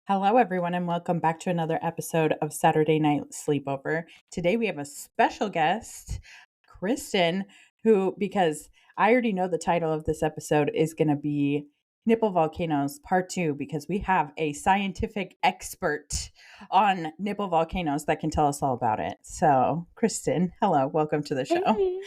Hello, everyone, and welcome back to another episode of Saturday Night Sleepover. Today, we have a special guest, Kristen, because I already know the title of this episode is going to be Nipple Volcanoes Part 2, because we have a scientific expert on nipple volcanoes that can tell us all about it. So, Kristen, hello, welcome to the show. Hey.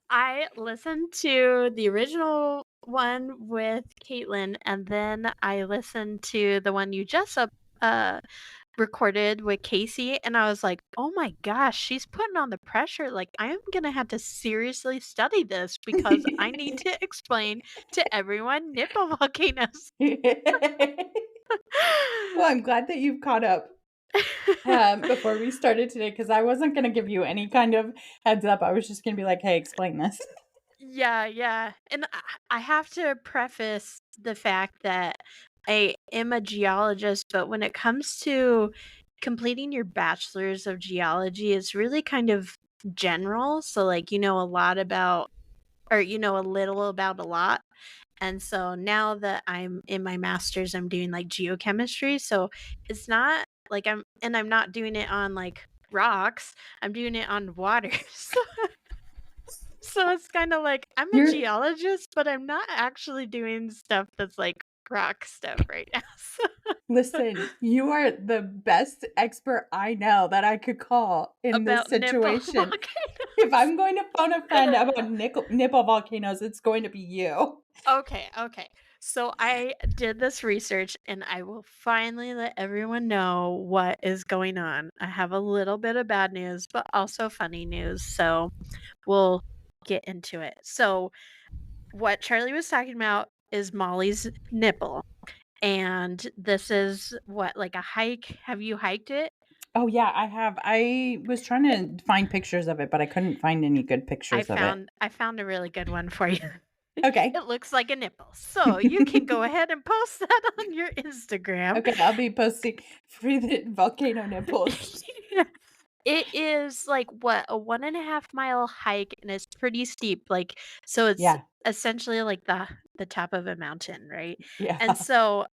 I listened to the original one with Caitlin, and then I listened to the one you just uh, recorded with Casey, and I was like, "Oh my gosh, she's putting on the pressure. Like, I am gonna have to seriously study this because I need to explain to everyone nipple volcanoes." Well, I'm glad that you've caught up before we started today because I wasn't going to give you any kind of heads up. I was just going to be like, hey, explain this. Yeah. And I have to preface the fact that I am a geologist, but when it comes to completing your bachelor's of geology, it's really kind of general. So, like, you know a lot about, or you know a little about a lot. And so now that I'm in my master's, I'm doing like geochemistry. So it's not like I'm not doing it on like rocks, I'm doing it on water. So it's kinda like, I'm a You're geologist, but I'm not actually doing stuff that's, like, rock stuff right now, so Listen, you are the best expert I know that I could call in this about nipple situation. If volcanoes. I'm going to phone a friend about nipple volcanoes, it's going to be you. Okay. So I did this research, and I will finally let everyone know what is going on. I have a little bit of bad news, but also funny news, so we'll get into it. So, what Charlie was talking about is Molly's nipple. And this is what, like a hike? Have you hiked it? Oh, yeah, I have. I was trying to find pictures of it, but I couldn't find any good I pictures of it. found I found a really good one for you. Okay. It looks like a nipple. So you can go ahead and post that on your Instagram. Okay, I'll be posting free the volcano nipples. It is like what, a 1.5 mile hike, and it's pretty steep. Like, so it's Yeah, essentially like the top of a mountain, right? And yeah. so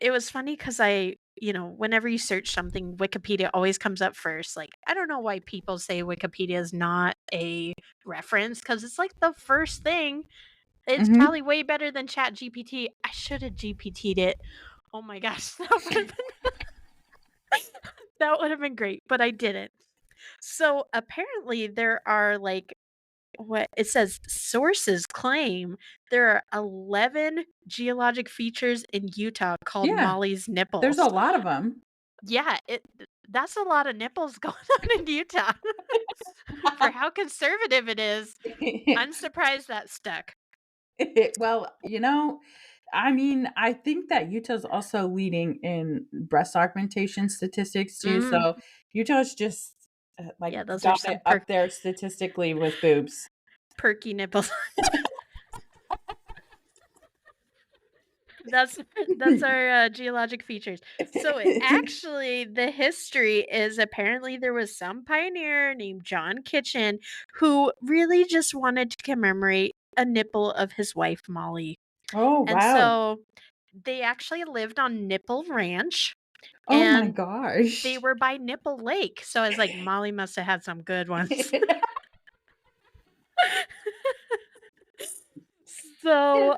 it was funny because whenever you search something, Wikipedia always comes up first. Like, I don't know why people say Wikipedia is not a reference because it's like the first thing. It's Mhm. probably way better than Chat GPT. I should have GPT'd it. Oh my gosh, that would have been great, but I didn't. So apparently there are like what it says sources claim there are 11 geologic features in Utah called Yeah, Molly's there's a nipples. lot of them. Yeah, that's a lot of nipples going on in Utah. For how conservative it is, I'm surprised that stuck. Well, I mean, I think that Utah's also leading in breast augmentation statistics too, Mm, so Utah's just, like, yeah, those are got it some up there statistically with boobs. perky nipples. That's that's our, geologic features. So, the history is apparently there was some pioneer named John Kitchen who really just wanted to commemorate a nipple of his wife, Molly, Oh, and wow. so they actually lived on Nipple Ranch, Oh my and they gosh. were by Nipple Lake, so I was like, "Molly must have had some good ones." So,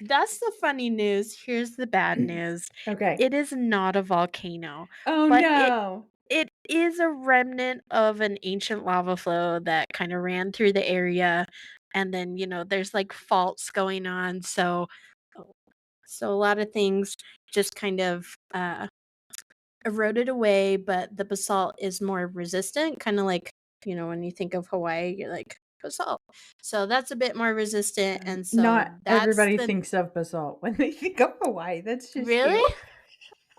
that's the funny news. Here's the bad news. Okay. It is not a volcano, Oh, but it no. it is a remnant of an ancient lava flow that kinda ran through the area, and then, there's, like, faults going on, so a lot of things just kind of, eroded away, but the basalt is more resistant, kinda like, when you think of Hawaii, you're like, "Basalt." So that's a bit more resistant, and so Not that's everybody the thinks of basalt when they think of Hawaii, that's just Really? you.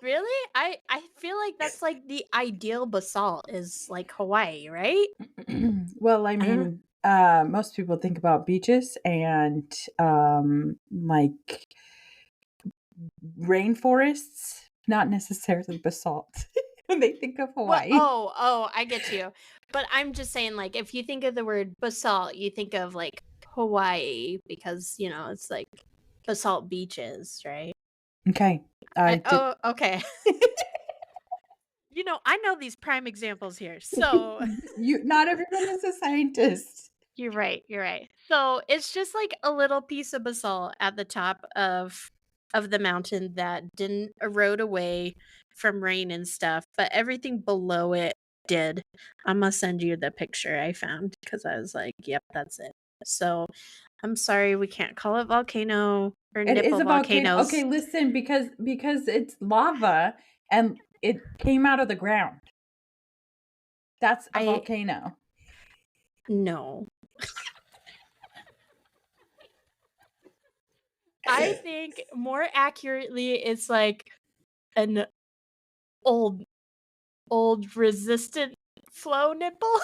Really? I feel like that's, like, the ideal basalt is, like, Hawaii, right? Well, I I don't know. mean, most people think about beaches and, like, rainforests, not necessarily basalt when they think of What Hawaii. oh, I get you. But I'm just saying, like, if you think of the word basalt, you think of, like, Hawaii because, it's, like, basalt beaches, right? Okay. I did. Oh, okay. I know these prime examples here. So Not everyone is a scientist. you're right. You're right. So it's just like a little piece of basalt at the top of the mountain that didn't erode away from rain and stuff, but everything below it did. I must send you the picture I found because I was like, "Yep, that's it." So I'm sorry we can't call it volcano or It is nipple a volcano. Okay, volcanoes. listen, because it's lava and it came out of the ground. That's a I volcano. no. I think more accurately it's like an old old resistant flow nipple.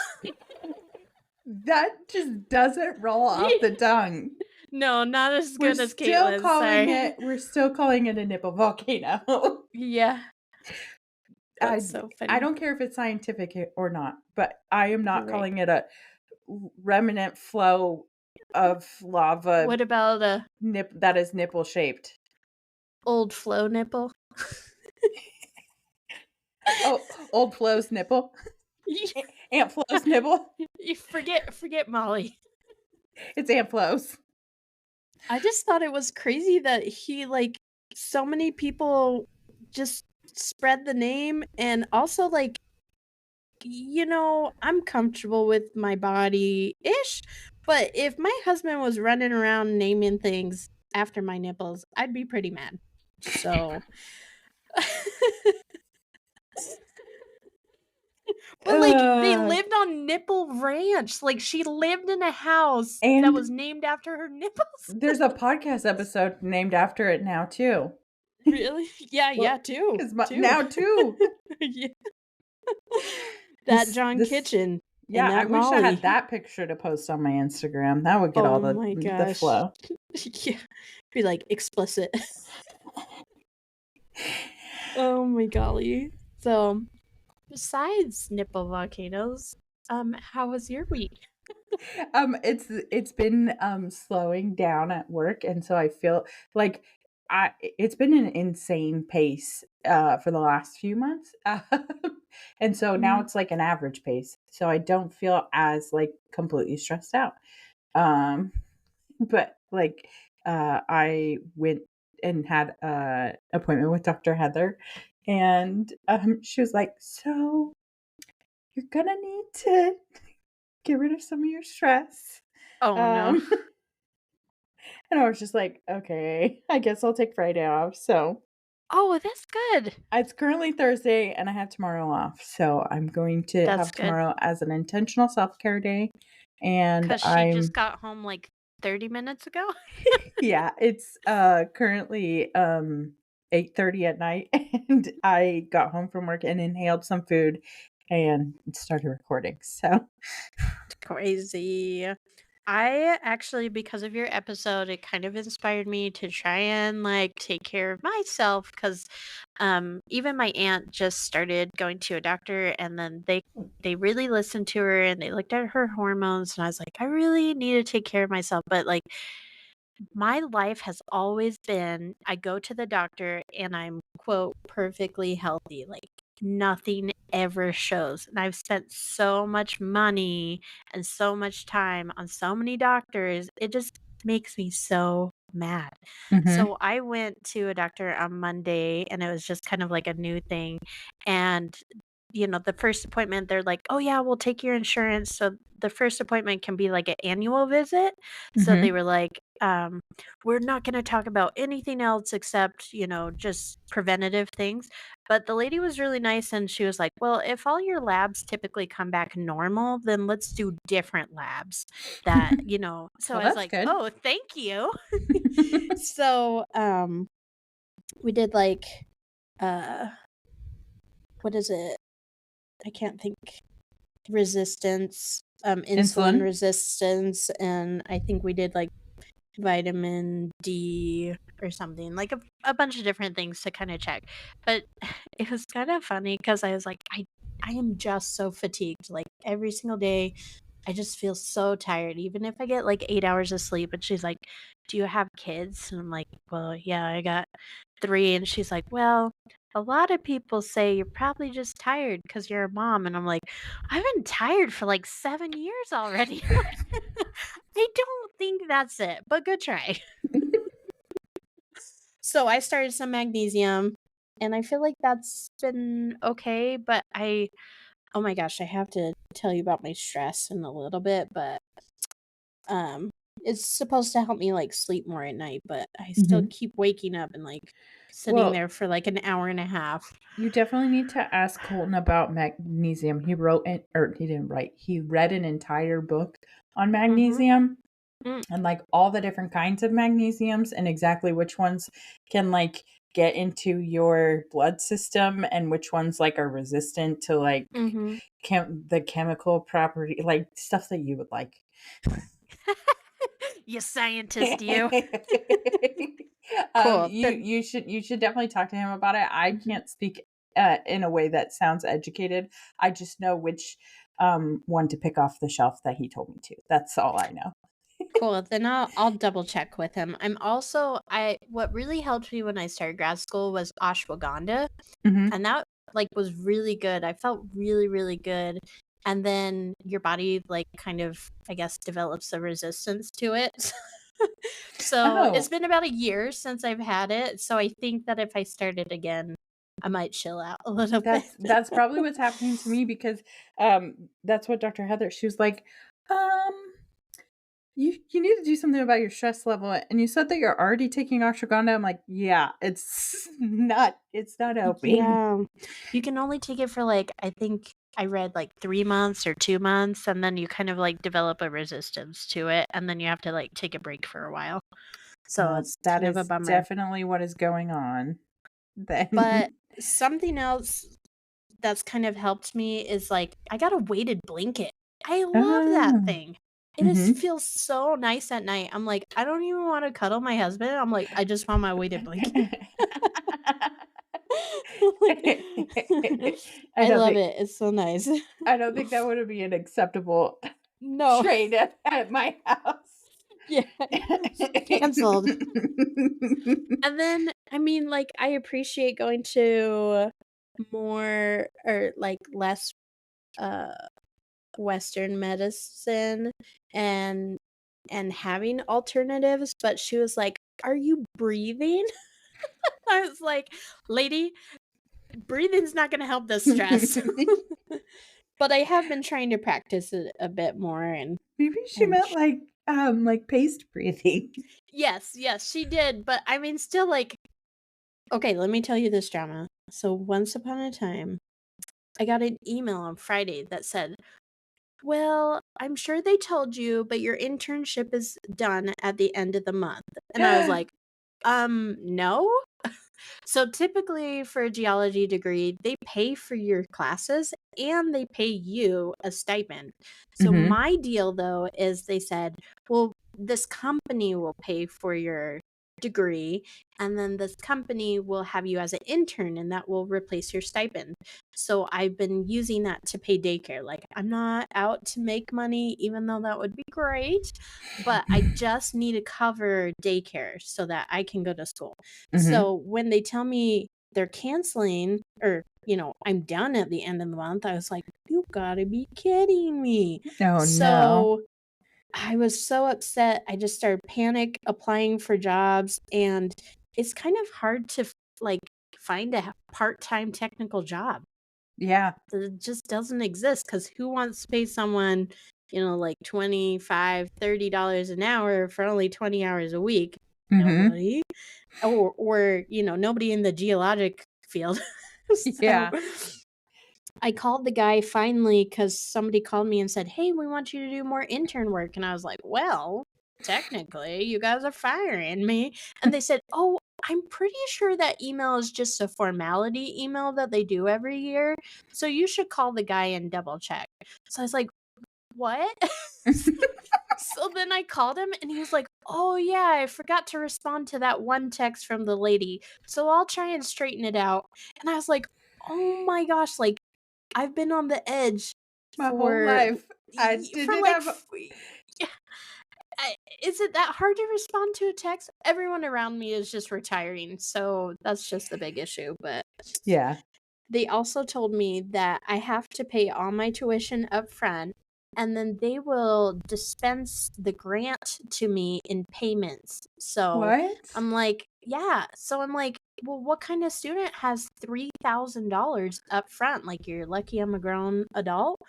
That just doesn't roll off the tongue. No, not as We're good as still Caitlin's, calling sorry. it we're still calling it a nipple volcano. Yeah, I that's so I funny. don't care if it's scientific or not, but I am You're not right. calling it a remnant flow of lava What about a that is nipple shaped. old flow nipple? Oh, old Flo's nipple. Aunt Flo's nipple. You forget Molly. It's Aunt Flo's. I just thought it was crazy that he like so many people just spread the name and also like I'm comfortable with my body ish, but if my husband was running around naming things after my nipples, I'd be pretty mad. So but like they Uh, lived on Nipple Ranch. Like she lived in a house that and was named after her nipples. there's a podcast episode named after it now too. Really? Yeah, Well, yeah, too. because Too. now too. Yeah. That This John this Kitchen and yeah, I that wish I had Molly. that picture to post on my Instagram. That would get all Oh my the gosh. flow. Yeah. Be like explicit. Oh my golly. So, besides nipple volcanoes, how was your week? It's been slowing down at work, and so I feel like it's been an insane pace for the last few months. And so now Mm. it's like an average pace. So I don't feel as like completely stressed out. Um but like I went and had a appointment with Dr. Heather, and she was like, "So you're gonna need to get rid of some of your stress." Oh no. Um, and I was just like, "Okay, I guess I'll take Friday off." So Oh, that's good. it's currently Thursday, and I have tomorrow off. So I'm going to That's have good. tomorrow as an intentional self care day, and 'Cause she just got home like 30 minutes ago? yeah, it's currently 8:30 at night, and I got home from work and inhaled some food and started recording. So Crazy. I actually, because of your episode, it kind of inspired me to try and like take care of myself because even my aunt just started going to a doctor and then they really listened to her and they looked at her hormones and I was like, I really need to take care of myself. But like my life has always been I go to the doctor and I'm, quote, perfectly healthy. Like nothing ever shows. And I've spent so much money and so much time on so many doctors. It just makes me so mad. mhm. So I went to a doctor on Monday and it was just kind of like a new thing. And the first appointment, they're like, "Oh yeah, we'll take your insurance." So the first appointment can be like an annual visit. So they Mhm. were like, we're not going to talk about anything else except, just preventative things. But the lady was really nice and she was like, well, if all your labs typically come back normal, then let's do different labs So Well, I was that's like, good. oh, thank you. So, we did like, uh, what is it? I can't think. Resistance, insulin Insulin. resistance, and I think we did like vitamin D or something, like a bunch of different things to kind of check. But it was kind of funny because I was like, I am just so fatigued. Like every single day, I just feel so tired, even if I get like 8 hours of sleep. And she's like, do you have kids? And I'm like, well, yeah, I got 3, and she's like, "Well, a lot of people say you're probably just tired because you're a mom," and I'm like, "I've been tired for, like, 7 years already." Like, I don't think that's it, but good try. So I started some magnesium, and I feel like that's been okay, but oh my gosh, I have to tell you about my stress in a little bit, but um it's supposed to help me like sleep more at night, but I still Mhm. keep waking up and like sitting Well, there for like an hour and a half. you definitely need to ask Colton about magnesium. He wrote it, or he didn't write, he read an entire book on Mhm. magnesium Mm. and like all the different kinds of magnesiums and exactly which ones can like get into your blood system and which ones like are resistant to like Mhm. the chemical property, like stuff that you would like. You scientist, you. Cool. You Then you should definitely talk to him about it. I Mhm. can't speak in a way that sounds educated. I just know which one to pick off the shelf that he told me to. That's all I know. Cool. Then I'll double check with him. I'm also I what really helped me when I started grad school was ashwagandha. Hmm. And that, like, was really good. I felt really, really good. And then your body, like, kind of, I guess, develops a resistance to it. So, it's Oh, been about a year since I've had it, so I think that if I started again, I might chill out a little bit. that's probably what's happening to me because that's what Dr. Heather, she was like, um you need to do something about your stress level, and you said that you're already taking ashwagandha. I'm like, yeah, it's not helping. Yeah. You can only take it for, like, I think I read, like, 3 months or 2 months, and then you kind of, like, develop a resistance to it, and then you have to, like, take a break for a while. So, Well, it's that kind of a is bummer. definitely what is going on But then. something else that's kind of helped me is, like, I got a weighted blanket. I love that Oh. thing. It is Mhm. feels so nice at night. I'm like, "I don't even wanna cuddle my husband." I'm like, "I just want my weighted blanket." Like, I I don't love think it. It's so nice. I don't think that would be an acceptable No. trade at my house. Yeah. Canceled. And then, I mean, like, I appreciate going to more or, like, less, uh Western medicine and having alternatives, but she was like, "Are you breathing?" I was like, "Lady, breathing's not gonna help this stress." But I have been trying to practice it a bit more Maybe she and meant like paced breathing. yes, yes, she did, but I mean, still, like okay, let me tell you this drama. So once upon a time, I got an email on Friday that said, "Well, I'm sure they told you, but your internship is done at the end of the month." And I was like, no?" So typically for a geology degree, they pay for your classes and they pay you a stipend. So Mhm. my deal though is they said, well, this company will pay for your degree and then this company will have you as an intern and that will replace your stipend. So I've been using that to pay daycare. Like I'm not out to make money even though that would be great, but I just need to cover daycare so that I can go to school. Mhm. So when they tell me they're canceling or, I'm done at the end of the month, I was like, "You gotta be kidding me." Oh, no. So I was so upset. I just started panic applying for jobs, and it's kind of hard to like find a part-time technical job. Yeah. It just doesn't exist because who wants to pay someone, like 25, $30 an hour for only 20 hours a week? Mhm. Nobody. Or, nobody in the geologic field. So Yeah. I called the guy finally because somebody called me and said, "Hey, we want you to do more intern work." And I was like, "Well, technically, you guys are firing me." And they said, "Oh, I'm pretty sure that email is just a formality email that they do every year. So you should call the guy and double check." So I was like, "What?" So then I called him and he was like, "Oh yeah, I forgot to respond to that one text from the lady. So I'll try and straighten it out." And I was like, "Oh my gosh, like I've been on the edge My whole life, I for didn't like have yeah, is it that hard to respond to a text? Everyone around me is just retiring, so that's just the big issue, but Yeah. they also told me that I have to pay all my tuition up front, and then they will dispense the grant to me in payments. So What? I'm like, yeah. So I'm like, well, what kind of student has $3,000 up front? Like, you're lucky I'm a grown adult,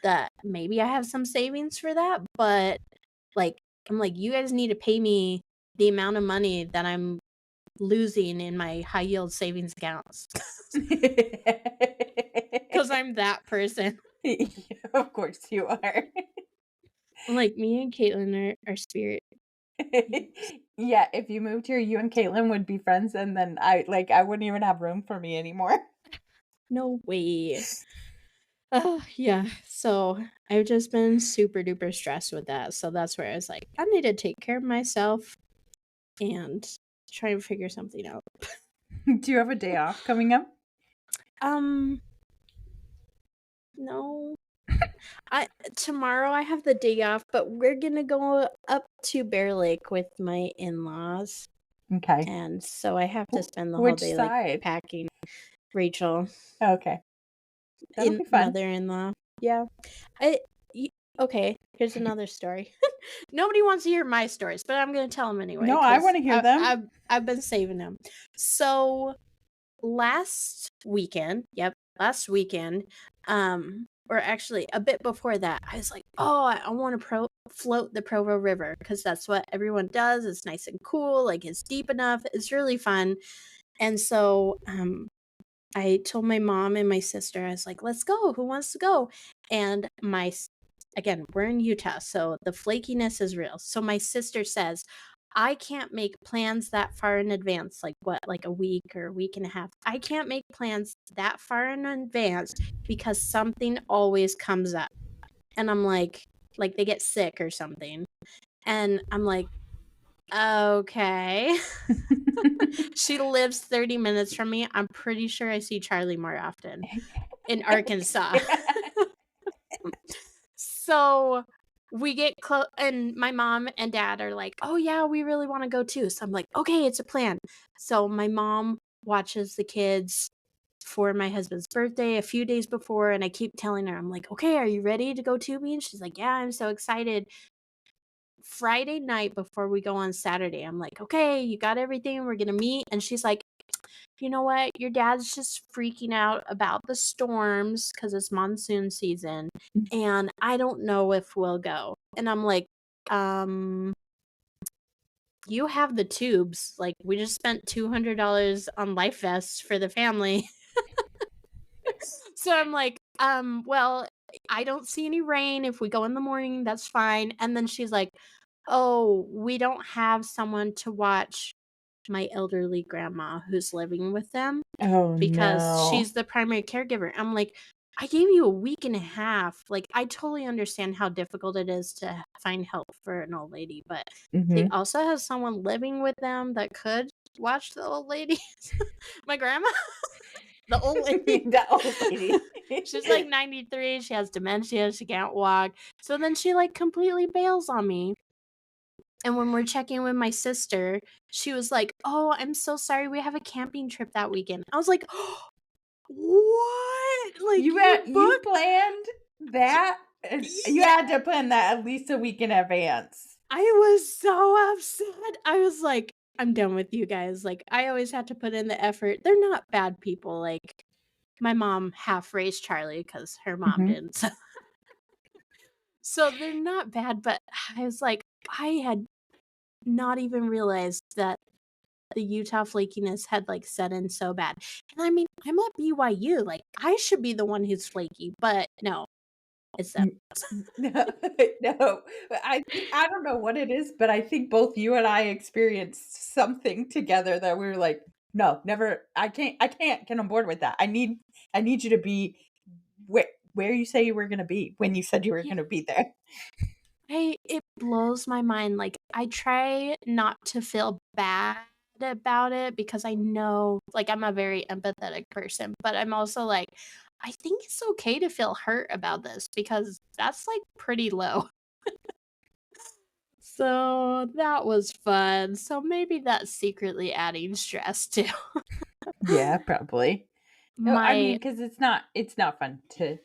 that maybe I have some savings for that. But like, I'm like, you guys need to pay me the amount of money that I'm losing in my high yield savings accounts. Because I'm that person. Yeah, of course you are. Like, me and Caitlin are spirit beings. Yeah, if you moved here, you and Caitlin would be friends, and then I wouldn't even have room for me anymore. No way. Oh, yeah. So, I've just been super duper stressed with that, so that's where I was like, "I need to take care of myself and try and figure something out." Do you have a day off coming up? Um, no. I Tomorrow I have the day off, but we're gonna go up to Bear Lake with my in-laws, Okay. and so I have to spend the whole Which day, like, side? packing. Rachel. Okay. That'll be fun. Mother-in-law. Yeah. I y Okay, here's another story. Nobody wants to hear my stories, but I'm gonna tell them anyway No, I 'cause wanna hear them. I've been saving them. So, last weekend, or actually a bit before that, I was like, "Oh, I wanna float the Provo River because that's what everyone does, it's nice and cool, like, it's deep enough, it's really fun." And so, I told my mom and my sister, I was like, "Let's go. Who wants to go?" And again, we're in Utah, so the flakiness is real. So my sister says, "I can't make plans that far in advance, like what, like a week or a week and a half. I can't make plans that far in advance because something always comes up." And I'm like they get sick or something. And I'm like, "Okay." She lives 30 minutes from me. I'm pretty sure I see Charli more often in Arkansas. So, we get close, and my mom and dad are like, "Oh, yeah, we really wanna go too." So I'm like, "Okay, it's a plan." So my mom watches the kids for my husband's birthday a few days before, and I keep telling her, I'm like, "Okay, are you ready to go tubing?" She's like, "Yeah, I'm so excited." Friday night before we go on Saturday, I'm like, "Okay, you got everything? We're gonna meet." And she's like, "You know what? Your dad's just freaking out about the storms because it's monsoon season, and I don't know if we'll go." And I'm like, um, you have the tubes. Like, we just spent $200 on life vests for the family." So I'm like, well, I don't see any rain. If we go in the morning, that's fine." And then she's like, "Oh, we don't have someone to watch my elderly grandma who's living with them Oh, because no. she's the primary caregiver." I'm like, "I gave you a week and a half." Like, I totally understand how difficult it is to find help for an old lady, but they Mhm. also have someone living with them that could watch the old lady. My grandma, the old lady. The old lady. She's like 93, she has dementia, she can't walk. So then she like completely bails on me. And when we're checking with my sister, she was like, "Oh, I'm so sorry. We have a camping trip that weekend." I was like, "What? Like, you You booked?" planned that? And you Yeah. had to plan that at least a week in advance. I was so upset. I was like, "I'm done with you guys." Like, I always had to put in the effort. They're not bad people. Like, my mom half raised Charlie because her mom Mhm. didn't. So they're not bad, but I was like, I had not even realized that the Utah flakiness had, like, set in so bad. And I mean, I'm at BYU, like, I should be the one who's flaky, but no, it's them. N No, no. I don't know what it is, but I think both you and I experienced something together that we were like, "No, never I can't get on board with that. I need you to be where you say you were gonna be when you said you were Yeah, gonna be there." it blows my mind, like, I try not to feel bad about it because I know, like, I'm a very empathetic person, but I'm also like, I think it's okay to feel hurt about this because that's, like, pretty low. So that was fun. So maybe that's secretly adding stress too. Yeah, probably. No, I mean, My because it's not fun to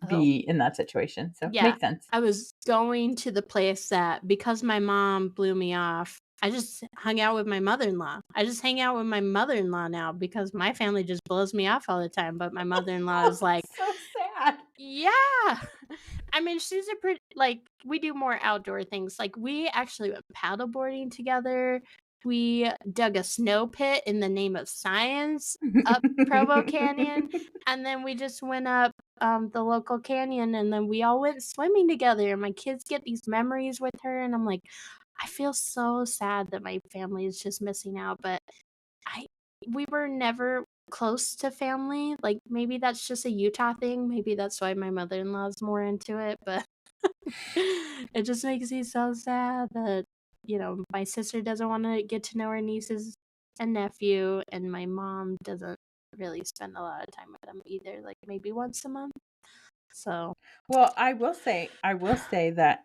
oh, be in that situation, so yeah, makes sense. I was going to the place that because my mom blew me off, I just hung out with my mother-in-law. I just hang out with my mother-in-law now because my family just blows me off all the time, but my mother-in-law Oh, is like, so sad. "Yeah." I mean, she's a pretty like, we do more outdoor things, like, we actually went paddleboarding together, we dug a snow pit in the name of science up Provo Canyon, and then we just went up, the local canyon, and then we all went swimming together, and my kids get these memories with her, and I'm like, I feel so sad that my family is just missing out, but I we were never close to family, like, maybe that's just a Utah thing, maybe that's why my mother-in-law is more into it, but it just makes me so sad that, my sister doesn't wanna get to know her nieces and nephew, and my mom doesn't really spend a lot of time with them either, like, maybe once a month, so Well, I will say that,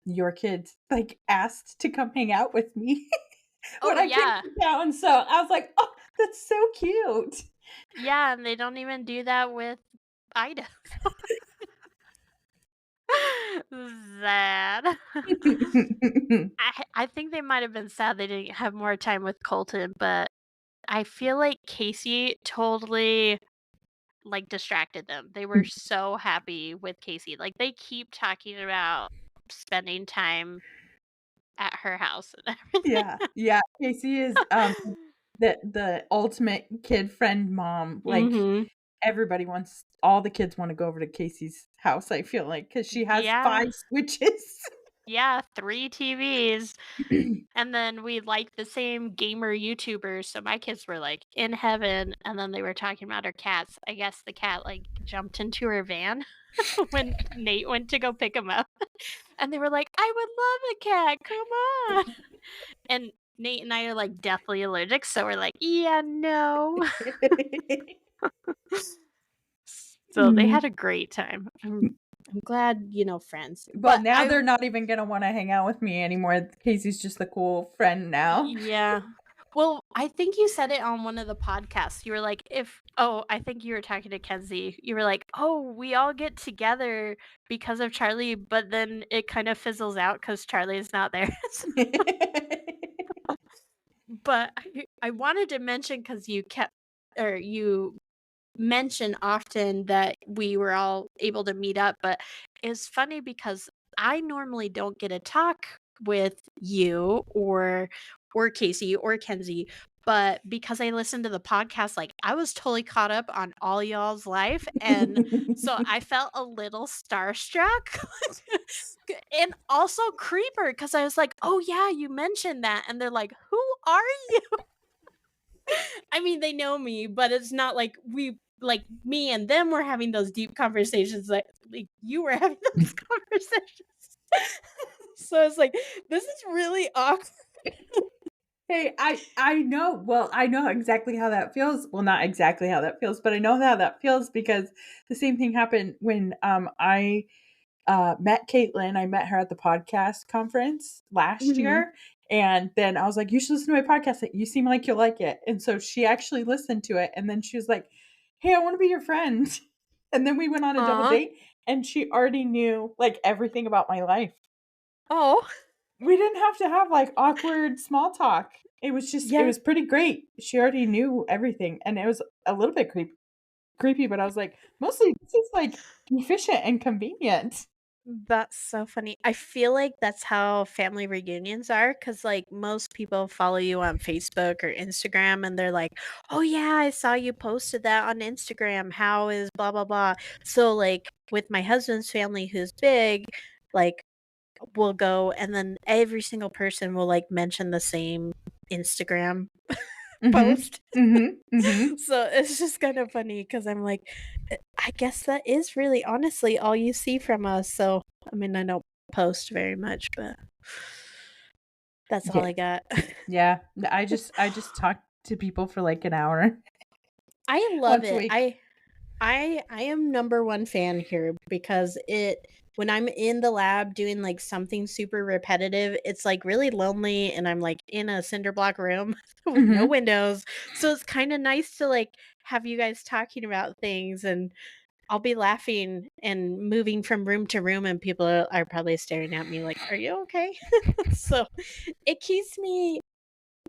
your kids, like, asked to come hang out with me when Oh, I came yeah. to town, so I was like, "Oh, that's so cute." Yeah, and they don't even do that with Ida. Sad. I think they might have been sad they didn't have more time with Colton, but I feel like Casey totally, like, distracted them. They were so happy with Casey. Like, they keep talking about spending time at her house and everything. Yeah, yeah, Casey is, the ultimate kid friend mom, like, Mhm. all the kids wanna go over to Casey's house, I feel like, because she has Yeah. 5 switches. Yeah, 3 TVs. And then we like the same gamer YouTubers, so my kids were, like, in heaven, and then they were talking about her cats. I guess the cat, like, jumped into her van when Nate went to go pick him up, and they were like, "I would love a cat, come on." And Nate and I are, like, deathly allergic, so we're like, "Yeah, no." So they had Mm. a great time. I'm glad, friends. Well, But now they're not even gonna wanna hang out with me anymore. Casey's just the cool friend now. Yeah. Well, I think you said it on one of the podcasts. You were like, if oh, I think you were talking to Kenzie. You were like, "Oh, we all get together because of Charlie, but then it kind of fizzles out because Charlie is not there." But I wanted to mention because you mention often that we were all able to meet up, but it's funny because I normally don't get to talk with you or Casey or Kenzie, but because I listened to the podcast, like I was totally caught up on all y'all's life, and so I felt a little starstruck and also creeper because I was like, "Oh yeah, you mentioned that," and they're like, "Who are you?" I mean, they know me, but it's not like me and them were having those deep conversations like you were having those conversations. So it's like, this is really awkward. Hey, I know I know exactly how that feels. Well, not exactly how that feels, but I know how that feels because the same thing happened when, I met Caitlin. I met her at the podcast conference last Mhm. year, and then I was like, "You should listen to my podcast. You seem like you'll like it." And so she actually listened to it, and then she was like, "Hey, I wanna be your friend." And then we went on a double Aw. date, and she already knew, like, everything about my life. Oh. We didn't have to have, like, awkward small talk. It Yeah. was pretty great. She already knew everything, and it was a little bit creepy, but I was like, "Mostly this is, like, efficient and convenient." That's so funny. I feel like that's how family reunions are, because like, most people follow you on Facebook or Instagram, and they're like, "Oh, yeah, I saw you posted that on Instagram. How is blah, blah, blah." So, like, with my husband's family who's big, like, we'll go and then every single person will, like, mention the same Instagram Mhm. post. Mhm. Mhm. So, it's just kind of funny because 'cause I'm like, I guess that is really honestly all you see from us, so, I mean, I don't post very much, but that's all Yeah. I got. Yeah. I just talked to people for, like, an hour I love once a it. week. I am number 1 fan here because it when I'm in the lab doing, like, something super repetitive, it's, like, really lonely, and I'm, like, in a cinder block room with no Mhm. windows, so it's kinda nice to, like, have you guys talking about things, and I'll be laughing and moving from room to room, and people are probably staring at me like, "Are you okay?" So, it keeps me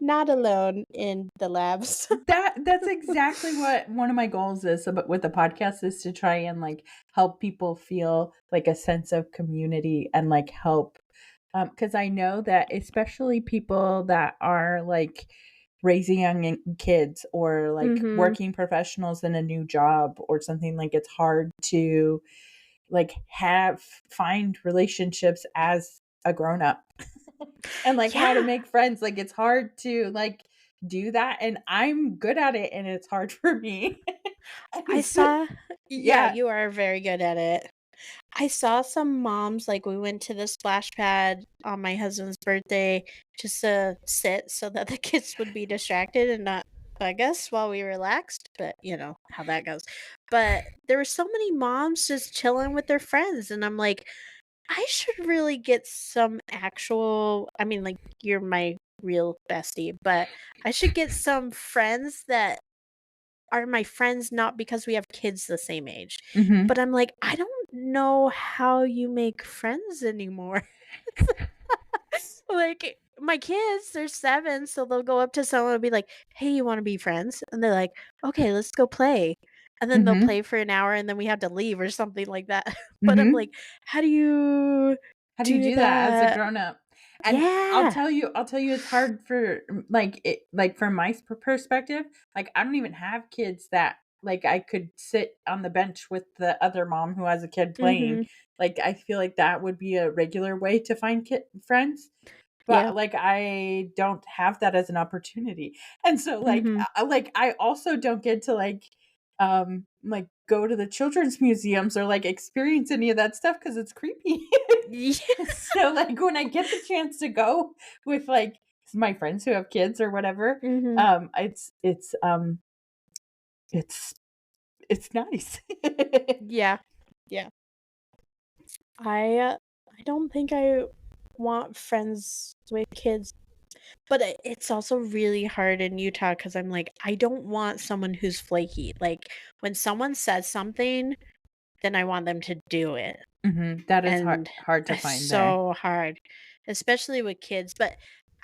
not alone in the labs. That's exactly what one of my goals is about with the podcast is to try and, like, help people feel, like, a sense of community and, like, help, because I know that especially people that are, like, raising kids or, like, Mhm. working professionals in a new job or something, like, it's hard to, like, have find relationships as a grown up. And, like, how to Yeah. make friends, like, it's hard to, like, do that, and I'm good at it, and it's hard for me. I And so saw Yeah, yeah. you are very good at it. I saw some moms, like, we went to the splash pad on my husband's birthday just to sit so that the kids would be distracted and not bug us while we relaxed, but you know how that goes. But there were so many moms just chilling with their friends, and I'm like, I should really get some actual I mean, like, you're my real bestie, but I should get some friends that are my friends not because we have kids the same age. Mhm. But I'm like, I don't know how you make friends anymore. Like, my kids, they're 7, so they'll go up to someone and be like, "Hey, you wanna be friends?" And they're like, "Okay, let's go play." And then they'll Mhm. play for an hour, and then we have to leave or something like that. But I'm like, Mhm. how do you How do you do do that as a that? grown-up? And Yeah. I'll tell you it's hard for, like, from my perspective, like, I don't even have kids that, like, I could sit on the bench with the other mom who has a kid playing. Mhm. Like, I feel like that would be a regular way to find kid friends. Yeah. But, like, I don't have that as an opportunity, and so, Mhm. I also don't get to, like, go to the children's museums or, like, experience any of that stuff because it's creepy. Yeah. So, like, when I get the chance to go with, like, my friends who have kids or whatever, Mhm. it's it's nice. Yeah. Yeah. I don't think I want friends with kids, but it's also really hard in Utah because 'cause I'm like, I don't want someone who's flaky. Like, when someone says something, then I want them to do it, Mhm, that is and hard to it's find there. so hard, especially with kids, but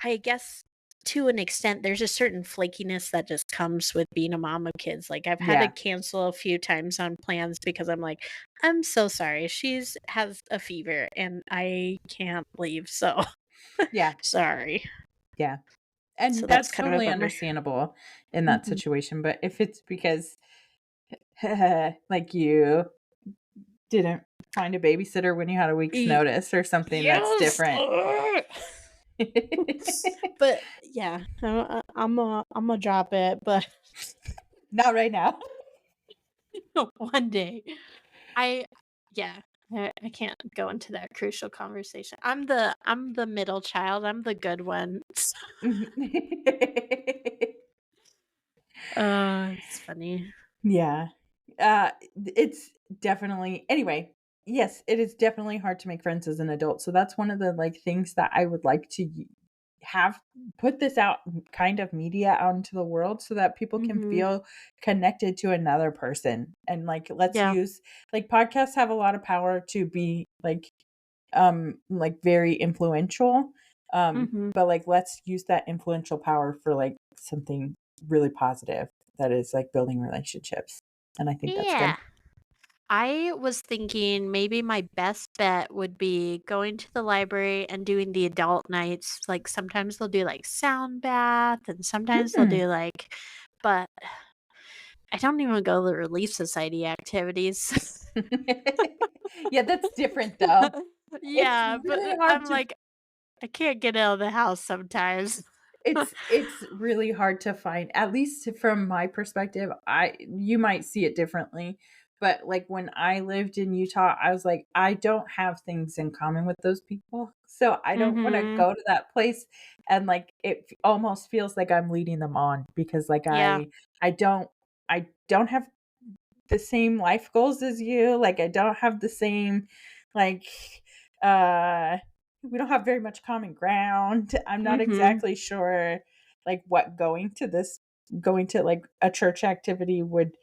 I guess to an extent, there's a certain flakiness that just comes with being a mom of kids. Like, I've had to Yeah, cancel a few times on plans because I'm like, "I'm so sorry, she's has a fever and I can't leave, so yeah, sorry." yeah. So And that's that's kind of a totally bummer. understandable in that Mhm. situation, but if it's because, like, you didn't find a babysitter when you had a week's Y notice or something, that's Yes! different. But, yeah, Imma drop it, but Not right now. one day. I Yeah, I can't go into that crucial conversation. I'm the middle child, I'm the good one. It's funny. Yeah. It's definitely anyway, yes, it is definitely hard to make friends as an adult, so that's one of the, like, things that I would like to have put this out kind of media out into the world so that people can Mhm. feel connected to another person, and, like, let's Yeah. use like, podcasts have a lot of power to be, like, very influential, Mhm. but, like, let's use that influential power for, like, something really positive that is, like, building relationships, and I think that's good. Yeah. I was thinking maybe my best bet would be going to the library and doing the adult nights. Like, sometimes they'll do, like, sound bath, and sometimes they'll Hmm. do, like but I don't even go to the Relief Society activities. Yeah, that's different, though. It's Yeah, but, really hard I'm to like, I can't get out of the house sometimes. it's really hard to find, at least from my perspective. I You might see it differently, but, like, when I lived in Utah, I was like, "I don't have things in common with those people, so I don't wanna Mhm. go to that place," and, like, it almost feels like I'm leading them on because, like, Yeah. I don't I don't have the same life goals as you, like, I don't have the same, Like, we don't have very much common ground. I'm not Mhm. exactly sure, like, what going to, like, a church activity would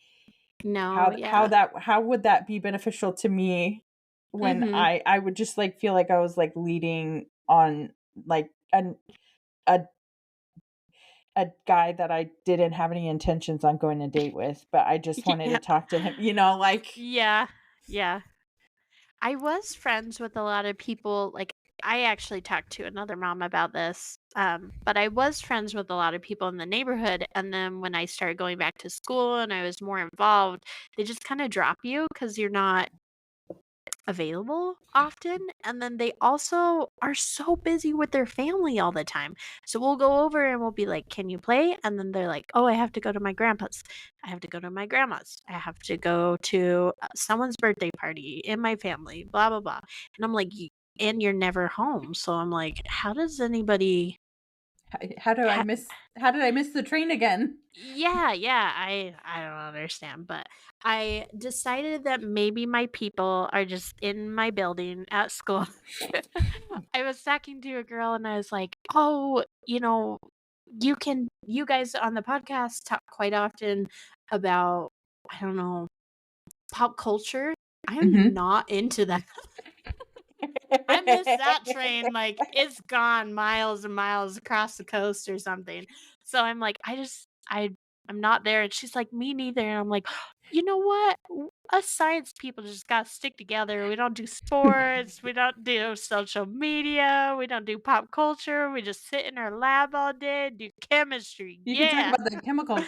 No, yeah. how would that be beneficial to me when Mhm. I would just, like, feel like I was, like, leading on, like, a a guy that I didn't have any intentions on going on a date with, but I just wanted to Yeah. talk to him, like. Yeah. Yeah. I was friends with a lot of people, like, I actually talked to another mom about this, but I was friends with a lot of people in the neighborhood, and then when I started going back to school and I was more involved, they just kinda drop you because 'cause you're not available often, and then they also are so busy with their family all the time. So we'll go over and we'll be like, "Can you play?" And then they're like, "Oh, I have to go to my grandpa's. I have to go to my grandma's. I have to go to someone's birthday party in my family, blah blah blah." And I'm like, And you're never home." So I'm like, "How does anybody How did I miss the train again? Yeah, yeah, I don't understand, but I decided that maybe my people are just in my building at school. I was talking to a girl and I was like, "Oh, you guys on the podcast talk quite often about, I don't know, pop culture. I am Mhm. not into that." I missed that train, like, it's gone miles and miles across the coast or something. So I'm like, I'm not there, and she's like, "Me neither," and I'm like, "You know what? Us science people just gotta stick together. We don't do sports, we don't do social media, we don't do pop culture, we just sit in our lab all day, do chemistry, You can talk yeah." about the chemical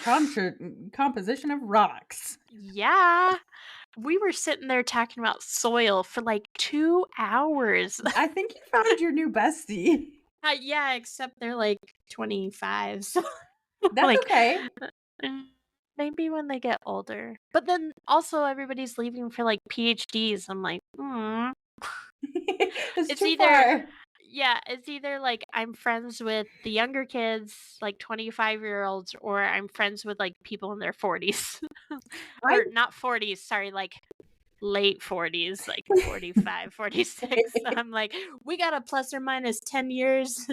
composition of rocks. Yeah. We were sitting there talking about soil for, like, 2 hours. I think you found your new bestie. Yeah, except they're, like, 25, so, That's like, okay. mm, maybe when they get older. But then also everybody's leaving for, like, PhDs. I'm like, "Mm." It's It's too either far. Yeah, it's either, like, I'm friends with the younger kids, like 25-year-olds, or I'm friends with, like, people in their 40s. I Or not 40s, sorry, like, late 40s, like 45, 46. I'm like, "We got a plus or minus 10 years,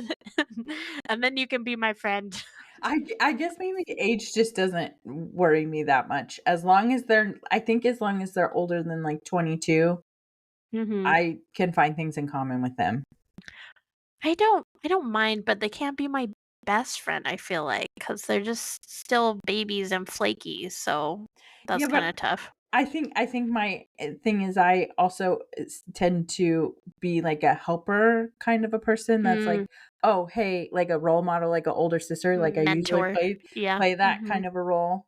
and then you can be my friend." I guess maybe age just doesn't worry me that much. As long as as long as they're older than, like, 22, Mhm. I can find things in common with them. I don't mind, but they can't be my best friend, I feel like, because 'cause they're just still babies and flaky, so that's Yeah, kinda but tough. I think my, thing is I also tend to be like a helper kind of a person that's like, Mm, "Oh, hey," like a role model, like an older sister, like I usually mentor. Yeah. play that Mhm. kind of a role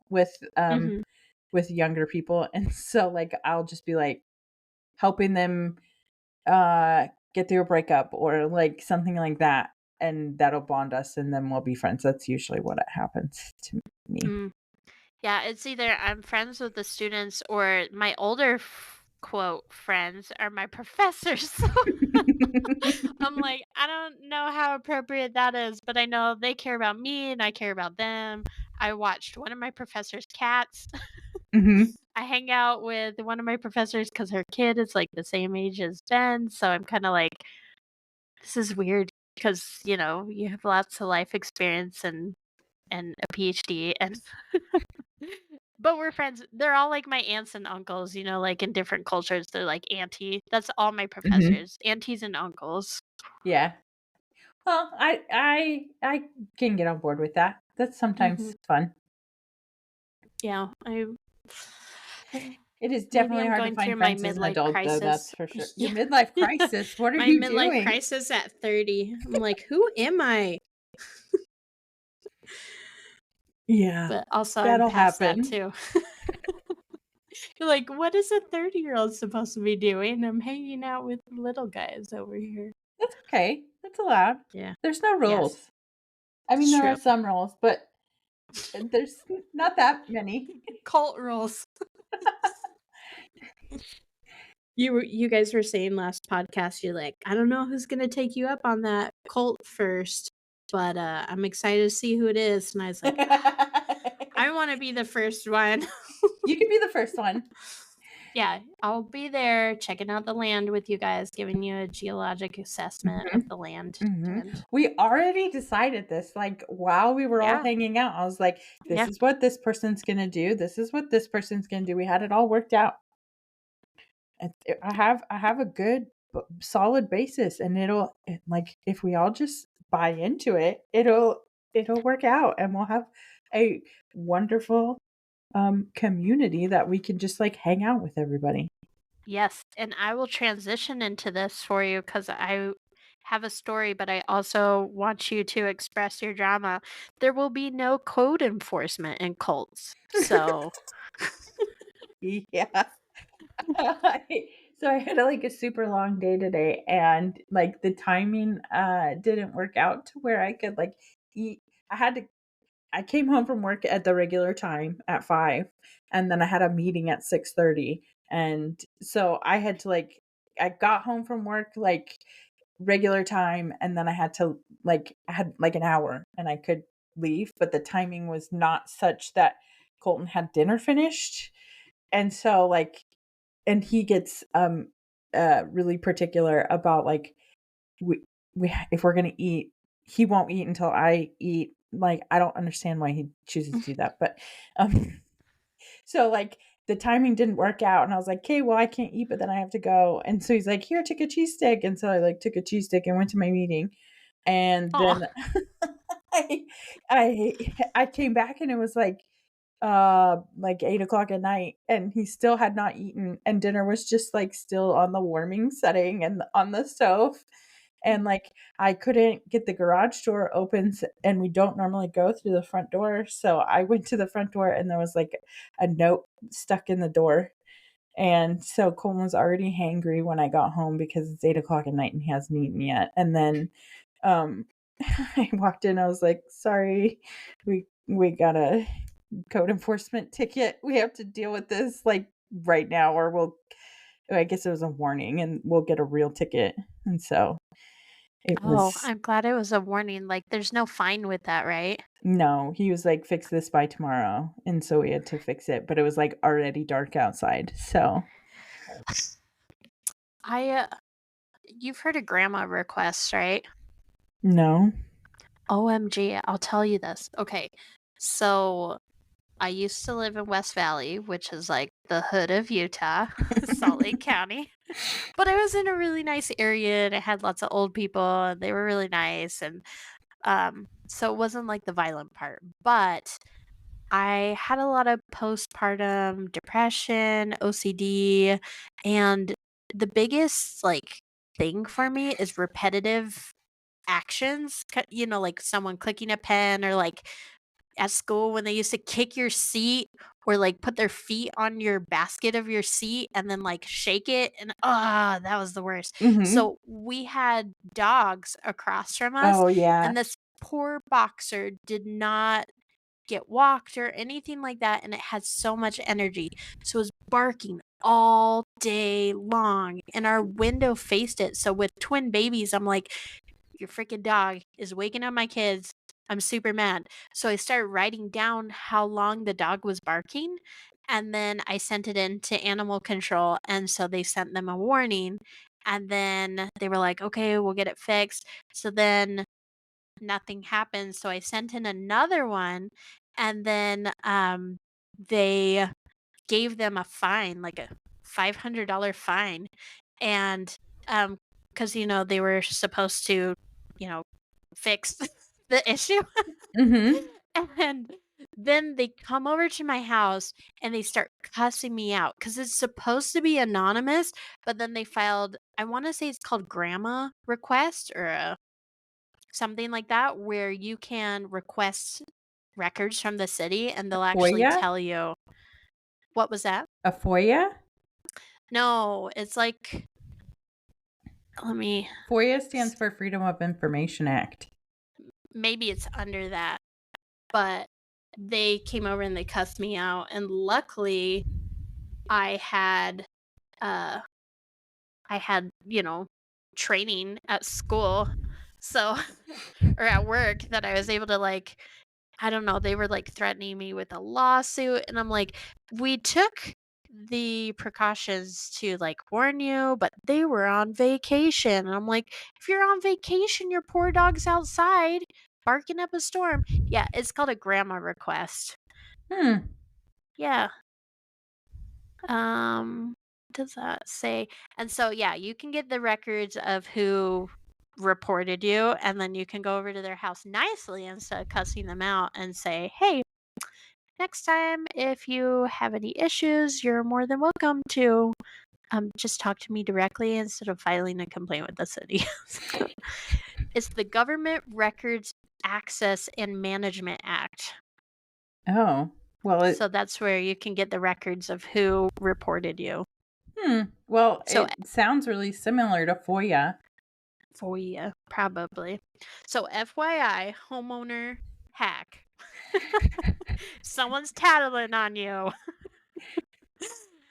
Mhm. with younger people, and so, like, I'll just be, like, helping them, get through a breakup or, like, something like that, and that'll bond us, and then we'll be friends. That's usually what happens to me. Mm. Yeah, it's either I'm friends with the students or my older quote friends are my professors. So I'm like, I don't know how appropriate that is, but I know they care about me and I care about them. I watched one of my professor's cats. Mhm. I hang out with one of my professors because her kid is like the same age as Ben. So I'm kind of like, this is weird because, you have lots of life experience and a PhD and but we're friends. They're all like my aunts and uncles, like in different cultures. They're like auntie. That's all my Mhm. professors, aunties and uncles. Yeah. Well, I can get on board with that. That's Hmm. sometimes fun. Yeah, It is maybe definitely I'm hard to going find through my friends as an midlife adult, though, crisis. that's for sure. Your Yeah, midlife crisis, what are my you midlife doing? crisis at 30. I'm like, who am I? Yeah, But also, I'm that'll past that happen. too. You're like, what is a 30-year-old supposed to be doing? I'm hanging out with little guys over here. That's okay. That's allowed. Yeah. There's no Yes. rules. I mean, It's there are true. some rules, but there's not that many. Cult rules. You guys were saying last podcast, you're like, "I don't know who's gonna take you up on that cult first, but, I'm excited to see who it is," and I was like, You "I wanna be the first one." can be the first one. Yeah, I'll be there checking out the land with you guys, giving you a geologic assessment of Mhm, the land, mhm. and We already decided this, like, while we were all yeah, hanging out. I was like, "This yeah. is what this person's gonna do. This is what this person's gonna do." We had it all worked out. I have a good solid basis, and like, if we all just buy into it, it'll work out, and we'll have a wonderful, community that we can just, like, hang out with everybody. Yes, and I will transition into this for you because I have a story, but I also want you to express your drama. There will be no code enforcement in cults. So, Yeah. So I had, like, a super long day today, and, like, the timing, didn't work out to where I could, like, eat. I came home from work at the regular time at 5, and then I had a meeting at 6:30, and so I had to, like, I got home from work, like, regular time, and then I had, like, an hour, and I could leave, but the timing was not such that Colton had dinner finished, and so, like, and he gets, really particular about, like, we if we're gonna eat, he won't eat until I eat. Like, I don't understand why he chooses to do that, but, um, so, like, the timing didn't work out, and I was like, "Okay, well, I can't eat, but then I have to go," and so he's like, "Here, take a cheese stick," and so I, like, took a cheese stick and went to my meeting, and oh, then I I came back and it was like 8 o'clock at night, and he still had not eaten, and dinner was just, like, still on the warming setting and on the stove, and, like, I couldn't get the garage door open, and we don't normally go through the front door, so I went to the front door, and there was, like, a note stuck in the door, and so Colton was already hangry when I got home because it's 8 o'clock at night and he hasn't eaten yet, and then, um, I walked in, I was like, "Sorry, we got a code enforcement ticket. We have to deal with this, like, right now, or I guess it was a warning, and we'll get a real ticket." And so it oh, was I'm glad it was a warning. Like, there's no fine with that, right? no, he was like, "Fix this by tomorrow." And so we had to fix it, but it was, like, already dark outside, so I, you've heard of grandma requests, right? no. OMG, I'll tell you this. Okay, so I used to live in West Valley, which is like the hood of Utah, Salt Lake County. But I was in a really nice area and it had lots of old people and they were really nice and so it wasn't like the violent part. But I had a lot of postpartum depression, OCD, and the biggest like thing for me is repetitive actions, like someone clicking a pen or like at school when they used to kick your seat or like put their feet on your basket of your seat and then like shake it and that was the worst. Mhm. So we had dogs across from us Oh, yeah. and this poor boxer did not get walked or anything like that and it had so much energy. So it was barking all day long and our window faced it. So with twin babies, I'm like, your freaking dog is waking up my kids. I'm super mad. So I started writing down how long the dog was barking. And then I sent it in to animal control. And so they sent them a warning. And then they were like, okay, we'll get it fixed. So then nothing happened. So I sent in another one. And then they gave them a fine, like a $500 fine. And because, they were supposed to, you know, fix the issue. Mhm. And then they come over to my house and they start cussing me out because it's supposed to be anonymous, but then they filed, I want to say it's called grandma request or something like that, where you can request records from the city and they'll actually FOIA? tell you what was that? A FOIA? No, it's like, let me, FOIA stands s- for Freedom of Information Act. maybe it's under that, but they came over and they cussed me out. And luckily, I had, uh, training at school. So, or at work that I was able to like, I don't know, they were like threatening me with a lawsuit. And I'm like, we took the precautions to like warn you, but they were on vacation. And I'm like, if you're on vacation, your poor dog's outside barking up a storm. Yeah, it's called a grandma request. Hmm. Yeah. What does that say? And so yeah, you can get the records of who reported you, and then you can go over to their house nicely instead of cussing them out and say, "Hey, next time if you have any issues, you're more than welcome to just talk to me directly instead of filing a complaint with the city." So, it's the Government Records Access and Management Act. Oh, well, So that's where you can get the records of who reported you. well, So it sounds really similar to FOIA. for you, probably. So FYI, homeowner hack. Someone's tattling on you.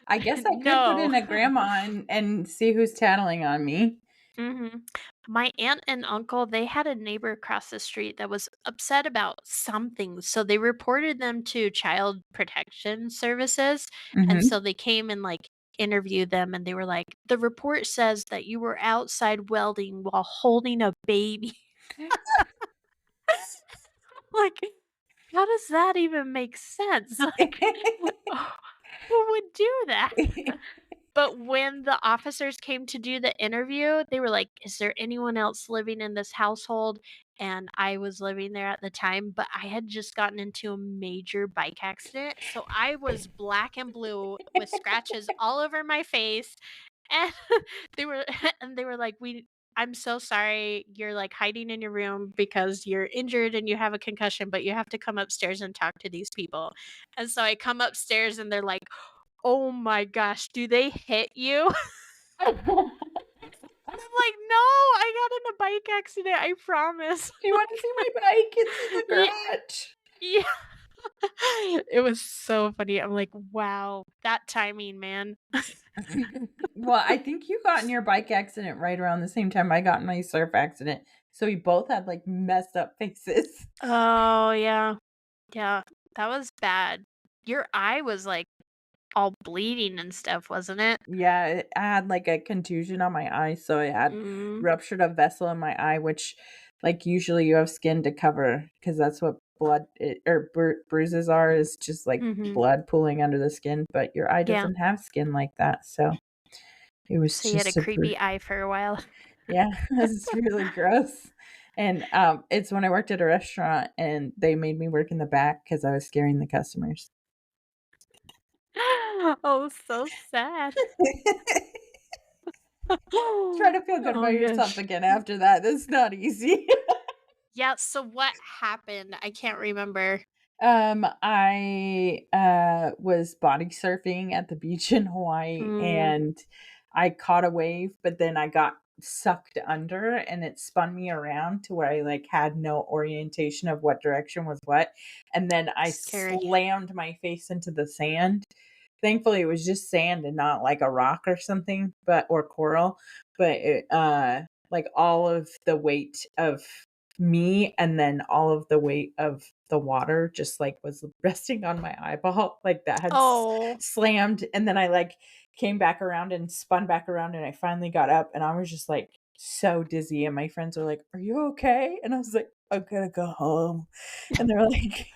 I guess I could put No. in a grandma and see who's tattling on me. Mhm. My aunt and uncle, they had a neighbor across the street that was upset about something. So they reported them to Child Protection Services. And Mhm. so they came and like interviewed them and they were like, the report says that you were outside welding while holding a baby. Like, how does that even make sense? Like, who would do that? But when the officers came to do the interview, they were like, "Is there anyone else living in this household?" And I was living there at the time, but I had just gotten into a major bike accident, so I was black and blue with scratches all over my face, and they were and they were like, I'm so sorry you're, like, hiding in your room because you're injured and you have a concussion, but you have to come upstairs and talk to these people." And so I come upstairs and they're like, "Oh my gosh, do they hit you?" And I'm like, "No, I got in a bike accident, I promise." Do you want to see my bike? It's in the Ye garage. yeah. It was so funny. I'm like, "Wow, that timing, man." Well, I think you got in your bike accident right around the same time I got in my surf accident. So we both had like messed up faces. Oh, yeah. Yeah, that was bad. Your eye was, like, all bleeding and stuff, wasn't it? Yeah, I had like a contusion on my eye, so I had Mhm, ruptured a vessel in my eye, which like usually you have skin to cover because that's what bruises are is just like mhm. blood pooling under the skin, but your eye Yeah, doesn't have skin like that, so it was so you had a just a creepy eye for a while. yeah, it's really gross. And it's when I worked at a restaurant and they made me work in the back because I was scaring the customers. Oh, so sad. Try to feel good Oh about yourself gosh. again after that. It's not easy. Yeah, so what happened? I can't remember. I was body surfing at the beach in Hawaii Mm, and I caught a wave, but then I got sucked under and it spun me around to where I like had no orientation of what direction was what. And then I scary. slammed my face into the sand. Thankfully it was just sand and not like a rock or something, but or coral. But it like all of the weight of me and then all of the weight of the water just like was resting on my eyeball like that had Oh. slammed and then I like came back around and spun back around and I finally got up and I was just like so dizzy and my friends were like, "Are you okay?" And I was like, "I'm gonna go home." And they're like,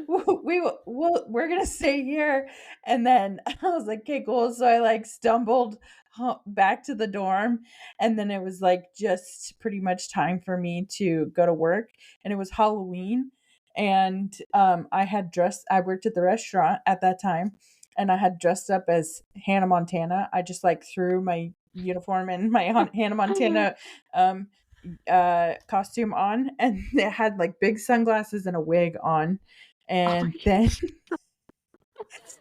we're gonna stay here. And then I was like, okay, cool. So I like stumbled back to the dorm, and then it was like just pretty much time for me to go to work. And it was Halloween, and I worked at the restaurant at that time, and I had dressed up as Hannah Montana. I just like threw my uniform and my Hannah Montana um costume on and it had like big sunglasses and a wig on Oh and my then gosh.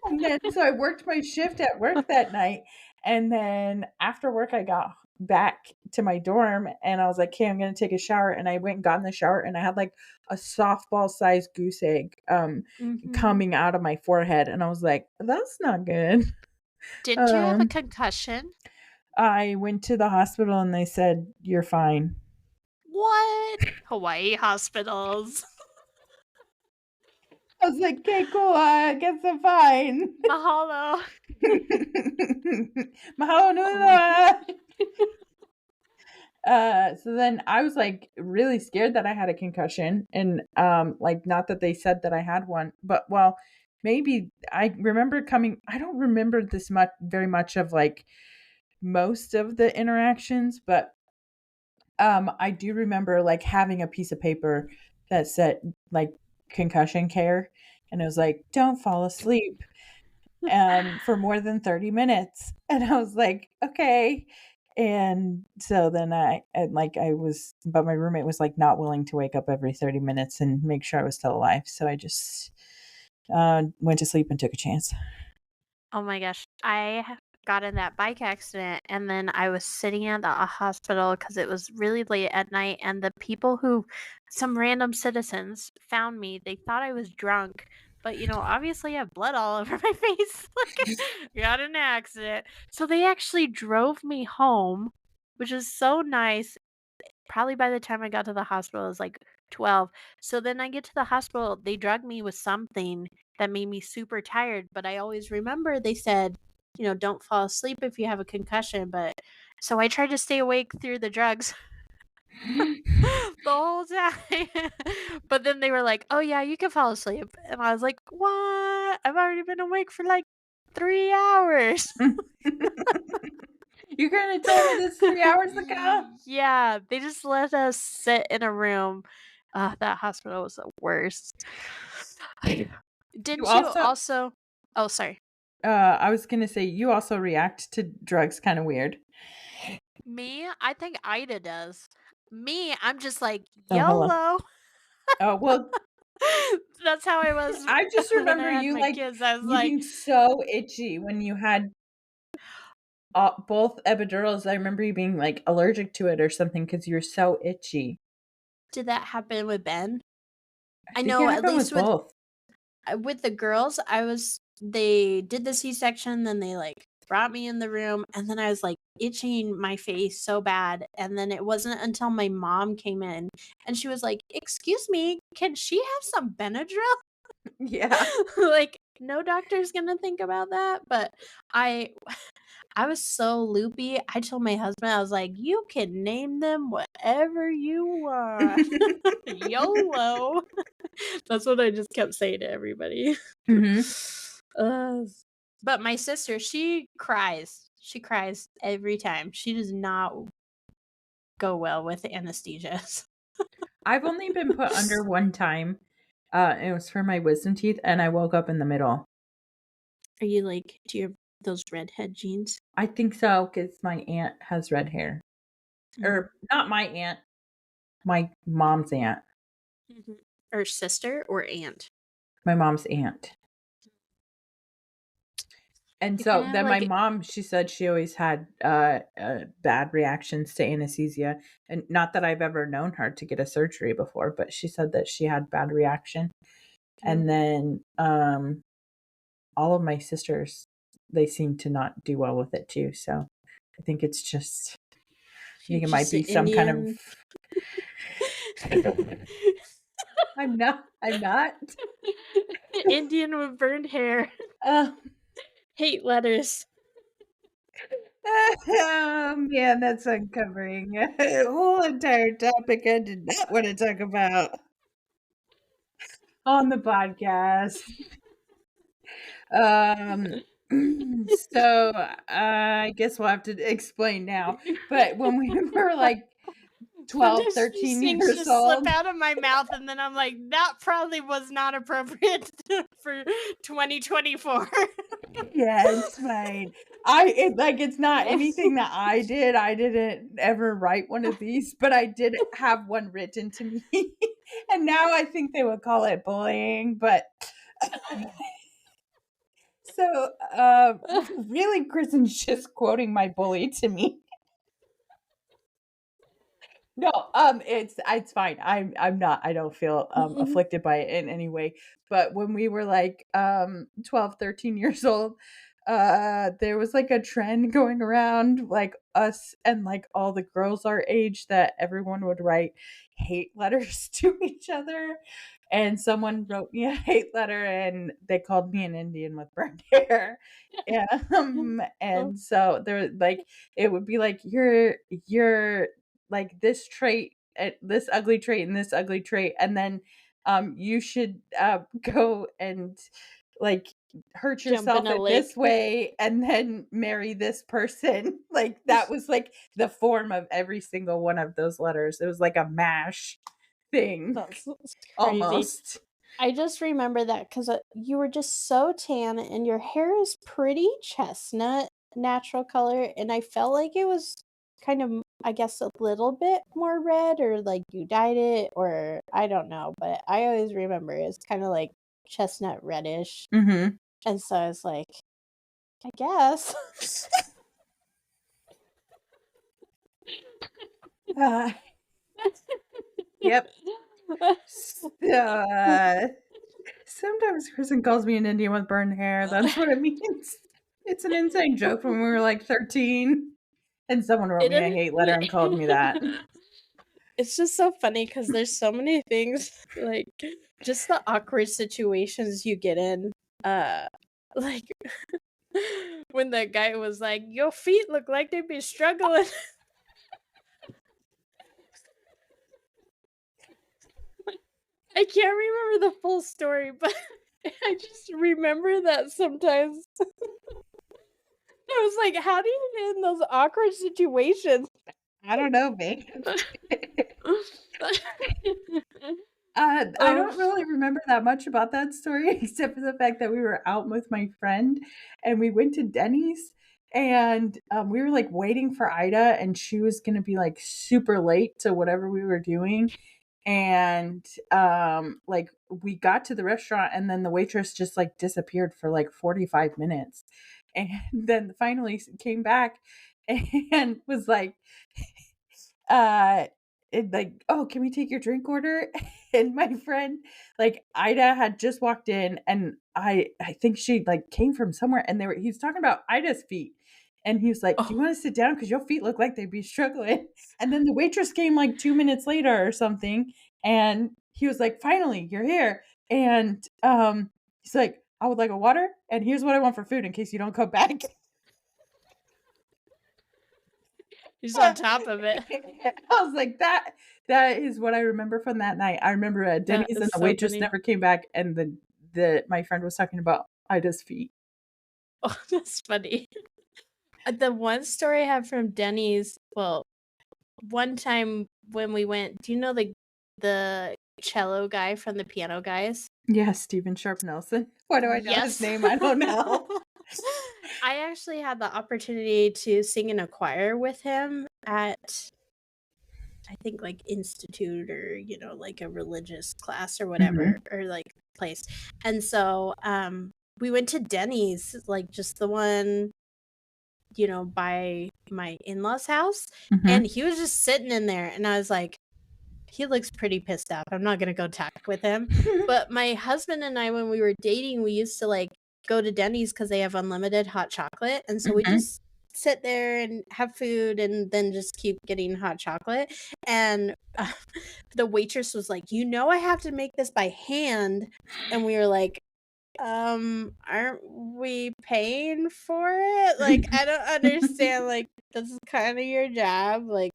and then so I worked my shift at work that night, and then after work, I got back to my dorm, and I was like, "Okay, I'm gonna take a shower," and I went and got in the shower, and I had, like, a softball-sized goose egg, Mhm. coming out of my forehead, and I was like, "That's not good." Didn't you have a Um, concussion? I went to the hospital, and they said, "You're fine." What? Hawaii hospitals. I was like, "Okay, cool, I guess I'm fine." Mahalo. Mahalo Oh my nui. So then I was like really scared that I had a concussion, and like not that they said that I had one, but well, maybe I remember coming. I don't remember this much, very much of like most of the interactions, but I do remember like having a piece of paper that said like concussion care, and it was like, don't fall asleep for more than 30 minutes. And I was like, okay. And so then but my roommate was like not willing to wake up every 30 minutes and make sure I was still alive. So I just went to sleep and took a chance. Oh my gosh. Got in that bike accident and then I was sitting at the hospital because it was really late at night and the people who some random citizens found me, they thought I was drunk. But obviously I have blood all over my face. Like got in an accident. So they actually drove me home, which is so nice. Probably by the time I got to the hospital, it was like 12. So then I get to the hospital, they drugged me with something that made me super tired, but I always remember they said, "Don't fall asleep if you have a concussion," but so I tried to stay awake through the drugs the whole time. But then they were like, "Oh, yeah, you can fall asleep." And I was like, "What? I've already been awake for like 3 hours." You couldn't have told me this 3 hours ago. Yeah, they just let us sit in a room. That hospital was the worst. You Didn't you also, also Oh, sorry. I was gonna say, you also react to drugs kind of weird. Me? I think Ida does. Me, I'm just like, Oh, hello. YOLO. Oh well, That's how I was I just when I remember had you my like kids. I was you like, being so itchy when you had both epidurals. I remember you being like allergic to it or something because you were so itchy. did that happen with Ben? I I think it know at happened with least both. with the girls, they did the C-section, then they like brought me in the room, and then I was like itching my face so bad. And then it wasn't until my mom came in and she was like, "Excuse me, can she have some Benadryl?" Yeah. Like, no doctor's gonna think about that. But I I was so loopy. I told my husband, I was like, "You can name them whatever you want." YOLO. That's what I just kept saying to everybody. hmm Uh, but my sister, she cries. She cries every time. She does not go well with anesthesia. I've only been put under one time. It was for my wisdom teeth, and I woke up in the middle. Are you like, do you have those redhead genes? I think so because my aunt has red hair, Mm-hmm. or not my aunt, my mom's aunt. Mm-hmm. Or sister or aunt? My mom's aunt. And You're gonna so have then my like, mom, she said she always had bad reactions to anesthesia. And not that I've ever known her to get a surgery before, but she said that she had bad reaction. mm, And then all of my sisters, they seem to not do well with it too. So I think it's just, I you're think it might just an be some kind of, Indian. I'm not. Indian with burned hair. Uh, Hate letters. oh man, that's uncovering a whole entire topic I did not want to talk about on the podcast. Um, so I guess we'll have to explain now. But when we were like 12, Sometimes these 13 things years just slip old, out of my mouth, and then I'm like, that probably was not appropriate for 2024. yeah, it's fine. It's not anything that I did. I didn't ever write one of these, but I did have one written to me. And now I think they would call it bullying, but so really Kristen's just quoting my bully to me. No, it's fine. I'm not. I don't feel afflicted by it in any way. But when we were like 12, 13 years old, there was like a trend going around, like us and like all the girls our age, that everyone would write hate letters to each other. And someone wrote me a hate letter and they called me an Indian with burnt hair. Yeah. Oh, And so there like it would be like you're like this trait, this ugly trait and this ugly trait, and then you should go and like hurt jump in yourself a in this lake. way and then marry this person. Like that was like the form of every single one of those letters. It was like a mash thing That's crazy. almost. I just remember that because you were just so tan and your hair is pretty chestnut, natural color, and I felt like it was kind of, I guess, a little bit more red, or like you dyed it, or I don't know, but I always remember it's kind of like chestnut reddish, Mhm. and so I was like, I guess. Uh, yep. Uh, sometimes Kristen calls me an Indian with burned hair. That's what it means. It's an insane joke from when we were like 13 and someone wrote It me a hate letter and called me that. It's just so funny because there's so many things, like, just the awkward situations you get in, like, when that guy was like, "Your feet look like they be struggling." I can't remember the full story, but I just remember that sometimes. I was like, "How do you get in those awkward situations?" I don't know, babe. I Oh. don't really remember that much about that story except for the fact that we were out with my friend and we went to Denny's and we were like waiting for Ida and she was going to be like super late to whatever we were doing. And like we got to the restaurant and then the waitress just like disappeared for like 45 minutes and then finally came back and was like uh like, oh, can we take your drink order? And my friend, like Ida had just walked in and I think she like came from somewhere and he was talking about Ida's feet. And he was like, do you Oh. want to sit down? Because your feet look like they'd be struggling. And then the waitress came like 2 minutes later or something. And he was like, finally, you're here. And he's like, I would like a water. And here's what I want for food in case you don't come back. He's on top of it. I was like, that is what I remember from that night. I remember at That Denny's and is the so waitress funny. never came back and the my friend was talking about Ida's feet. Oh, that's funny. The one story I have from Denny's, well, one time when we went, do you know the cello guy from the Piano Guys? Yeah, Stephen Sharp Nelson. Why do I know his Yes. name? I don't know. I actually had the opportunity to sing in a choir with him at, I think, like, institute, or, like a religious class or whatever, Mhm. or like place. And so we went to Denny's, like just the one, by my in-laws house, and Mhm. he was just sitting in there, and I was like, he looks pretty pissed off. I'm not gonna go talk with him. But my husband and I, when we were dating, we used to like go to Denny's because they have unlimited hot chocolate, and so we Mhm. just sit there and have food, and then just keep getting hot chocolate. And the waitress was like, I have to make this by hand," and we were like, aren't we paying for it? Like, I don't understand. Like, this is kind of your job, like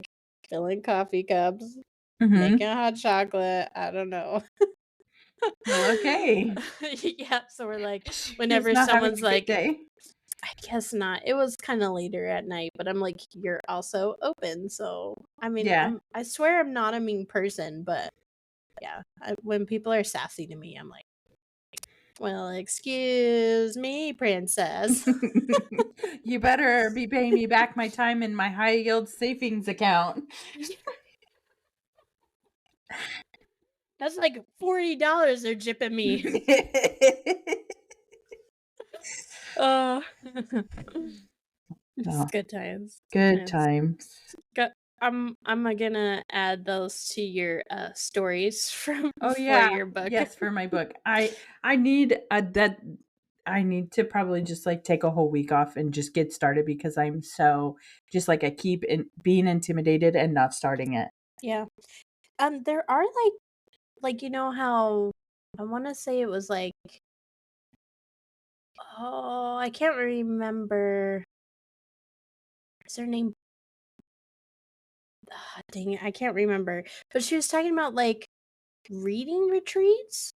filling coffee cups, Mhm. making hot chocolate. I don't know. Well, okay. Yeah, so we're like, He was whenever not having someone's a good like, day. I guess not. It was kind of later at night, but I'm like, you're also open. So, I mean, Yeah. I swear I'm not a mean person, but yeah, when people are sassy to me, I'm like, well, excuse me, princess. You better be paying me back my time in my high yield savings account. That's like $40 they're jipping me. Uh, it's Oh, good times. Good good times. times. I'm gonna add those to your stories from Oh for yeah, your book. yes, for my book. I need a that. I need to probably just like take a whole week off and just get started because I'm so just like I keep being intimidated and not starting it. Yeah. There are like you know how I want to say it was like, oh, I can't remember. Is her name? Dang it, I can't remember. But she was talking about like reading retreats.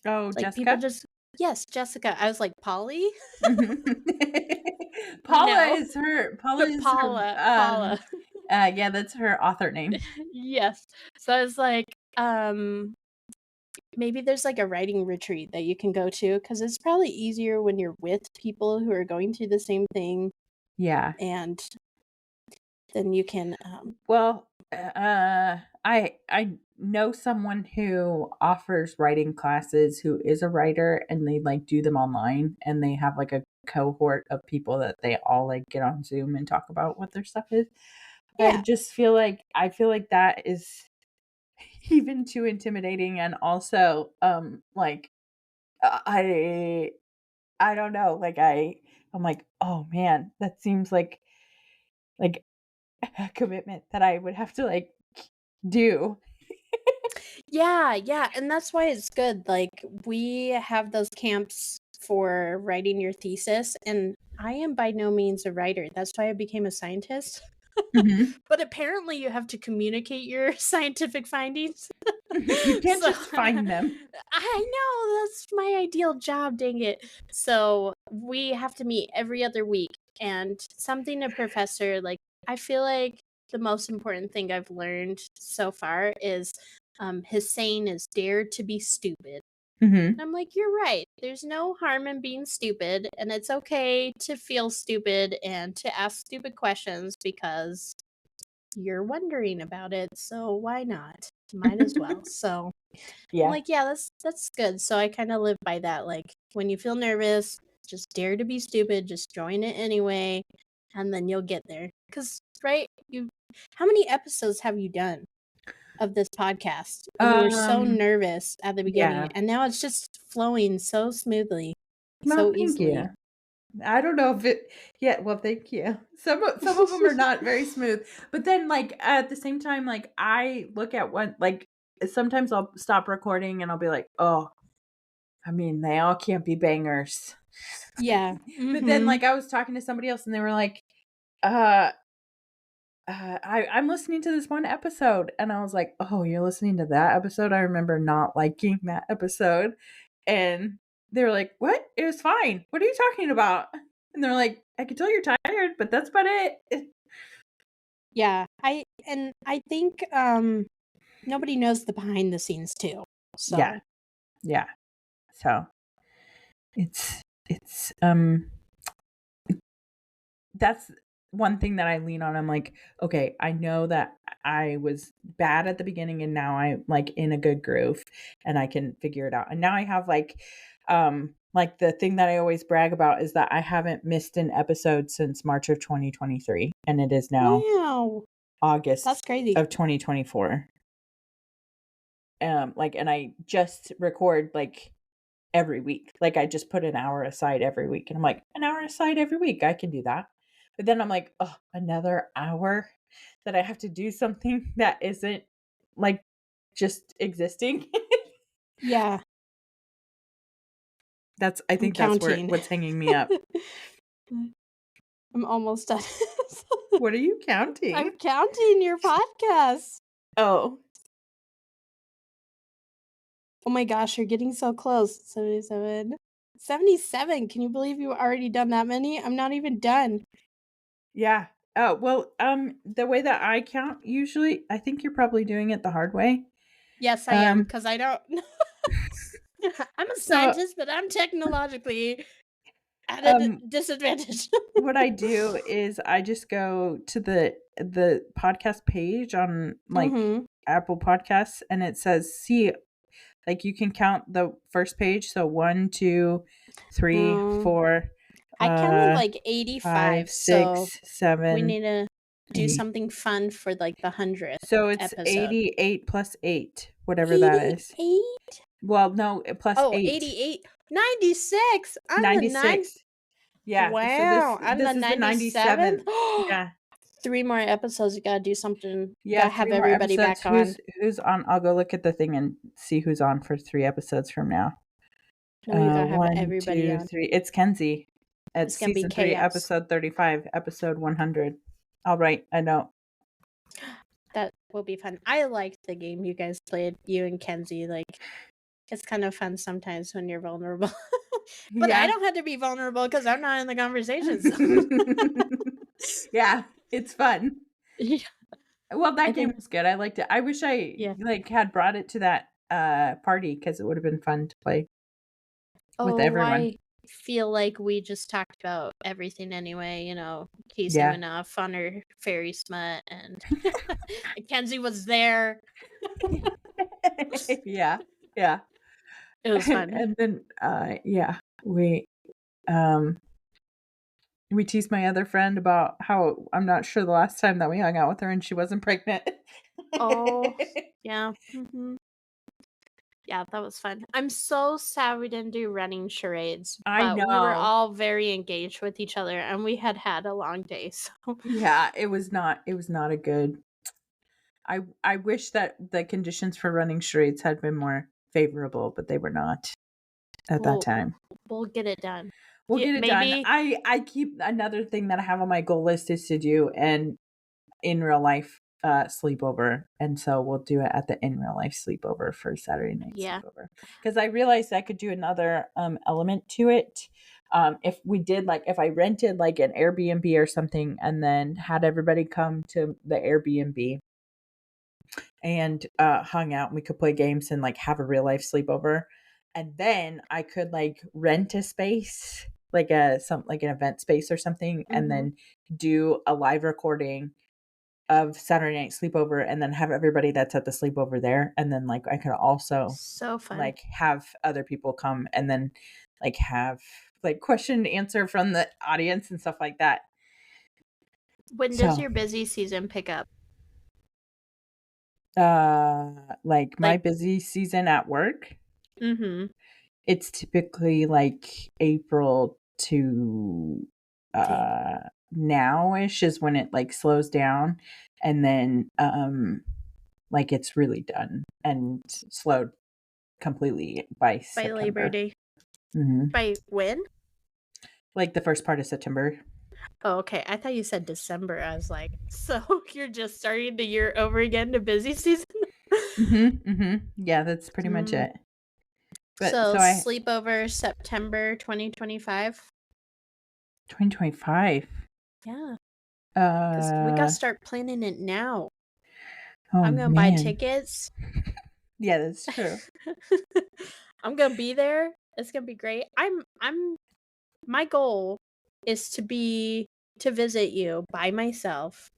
Oh, Like people Jessica? just yes, Jessica. I was like, Polly? Mhm. No. Paula is her Paula. yeah, that's her author name. Yes. So I was like, maybe there's like a writing retreat that you can go to because it's probably easier when you're with people who are going through the same thing, Yeah. and then you can Well, I know someone who offers writing classes who is a writer and they like do them online and they have like a cohort of people that they all like get on Zoom and talk about what their stuff is. yeah. I feel like that is even too intimidating and also like I I don't know, like I'm like, "Oh man, that seems like a commitment that I would have to like do." Yeah, yeah, and that's why it's good. Like we have those camps for writing your thesis, and I am by no means a writer. That's why I became a scientist. Mhm. But apparently you have to communicate your scientific findings. You can't So just find them. I know that's my ideal job, dang it. So we have to meet every other week, and something a professor like I feel like the most important thing I've learned so far is his saying is dare to be stupid. Mhm. And I'm like, you're right. There's no harm in being stupid, and it's okay to feel stupid and to ask stupid questions because you're wondering about it. So why not? Might as well. So I'm Yeah. like, yeah, that's good. So I kind of live by that. Like when you feel nervous, just dare to be stupid, just join it anyway, and then you'll get there. Cause right, you how many episodes have you done of this podcast? And you were so Um, nervous at the beginning, yeah. and now it's just flowing so smoothly, Well, so thank easily. you. I don't know if it yeah, well, thank you. Some of them are not very smooth, but then, like, at the same time, like, I look at one like, sometimes I'll stop recording and I'll be like, "Oh, I mean, they all can't be bangers." Yeah. But then, Mm-hmm. like, I was talking to somebody else and they were like, "Uh, I'm listening to this one episode," and I was like, "Oh, you're listening to that episode? I remember not liking that episode." And they were like, "What? It was fine. What are you talking about?" And they're like, "I can tell you're tired, but that's about it." Yeah. I think nobody knows the behind the scenes too. Yeah, So yeah. So it's that's one thing that I lean on. I'm like, okay, I know that I was bad at the beginning and now I'm like in a good groove and I can figure it out. And now I have like the thing that I always brag about is that I haven't missed an episode since March of 2023 and it is now wow. That's August crazy. of 2024. Like and I just record like every week. Like I just put an hour aside every week and I'm like, an hour aside every week, I can do that. But then I'm like, oh, another hour that I have to do something that isn't like just existing. Yeah, I I'm think that's counting. what's hanging me up. I'm almost done. What are you counting? I'm counting your podcast. Oh, Oh my gosh, you're getting so close. 77. 77. Can you believe you've already done that many? I'm not even done. yeah. Oh, well, the way that I count usually, I think you're probably doing it the hard way. Yes, I am, Um, because I don't. I'm a so, scientist, but I'm technologically at a um, disadvantage. what I do is I just go to the podcast page on like Mm-hmm. Apple Podcasts and it says see like you can count the first page. So one, two, three, Um, four, I counted uh like five, 85, so six, we seven, need to do 8. something fun for like the 100th So it's episode. 88 plus 8, whatever that is. 88? Well, no, plus Oh, 8. 88. 96. I'm the 96. Yeah, so wow, I'm the this is the 97th. 97th. Yeah. 3 more episodes, you gotta do something. Yeah, Gotta have 3 more everybody episodes. back on. Who's on? I'll go look at the thing and see who's on for 3 episodes from now. No, you gotta have 1, everybody 2, on. 3. It's Kenzie at It's gonna be season 3, chaos. episode 35, episode 100. I'll write a note. That will be fun. I liked the game you guys played, you and Kenzie. Like, it's kind of fun sometimes when you're vulnerable. But I Yeah. don't have to be vulnerable because I'm not in the conversation. So. Yeah, it's fun. Yeah, Well, I that game think, was good. I liked it. I wish I, yeah. like, had brought it to that, party because it would have been fun to play with Oh, everyone. I feel like we just talked about everything anyway, Casey Yeah. went off on her fairy smut and Kenzie was there. Yeah, yeah. It was fun. And then, yeah, um we teased my other friend about how I'm not sure the last time that we hung out with her and she wasn't pregnant. Oh, yeah. Yeah, that was fun. I'm so sad we didn't do running charades, I but we were know. all very engaged with each other and we had a long day. So, Yeah, it was not a good. I wish that the conditions for running charades had been more favorable, but they were not at that we'll time. we'll get it done. We'll Yeah, get it done. maybe. I keep another thing that I have on my goal list is to do an in real life sleepover, and so we'll do it at the in real life sleepover for Saturday night Yeah. sleepover because I realized I could do another element to it. If we did like if I rented like an Airbnb or something and then had everybody come to the Airbnb and hung out and we could play games and like have a real life sleepover, and then I could like rent a space like like an event space or something and then do a live recording of Saturday night sleepover and then have everybody that's at the sleepover there, and then like I could also So fun. like have other people come and then like have like question and answer from the audience and stuff like that. When does So your busy season pick up? like my Like, busy season at work, mm-hmm. it's typically like April to Dang. now-ish is when it like slows down, and then like it's really done and slowed completely by By Labor September. Day. Mm-hmm. By when? Like the first part of September. Oh, okay. I thought you said December. I was like, so you're just starting the year over again to busy season? Yeah, that's pretty much it. But So so I sleepover September 2025. 2025. Yeah, because we gotta Uh start planning it now. oh I'm gonna buy man. tickets. Yeah, that's true. I'm gonna be there. It's gonna be great. My goal is to visit you by myself,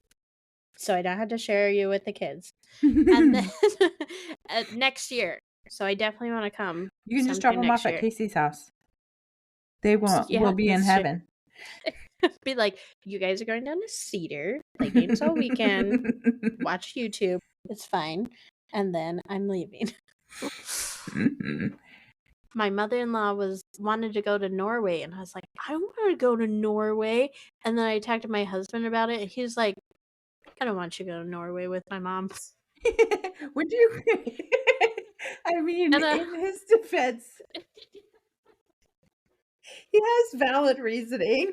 so I don't have to share you with the kids. And then next year. So I definitely want to come You can just drop sometime them off next at year. Casey's house. They won't Yeah, will be in that's true. heaven. Be like, you guys are going down to Cedar, play games all weekend, watch YouTube. It's fine. And then I'm leaving. My mother-in-law wanted to go to Norway, and I was like, I want to go to Norway. And then I talked to my husband about it, and he was like, I don't want you to go to Norway with my mom. Would you? I mean, And in his defense, he has valid reasoning.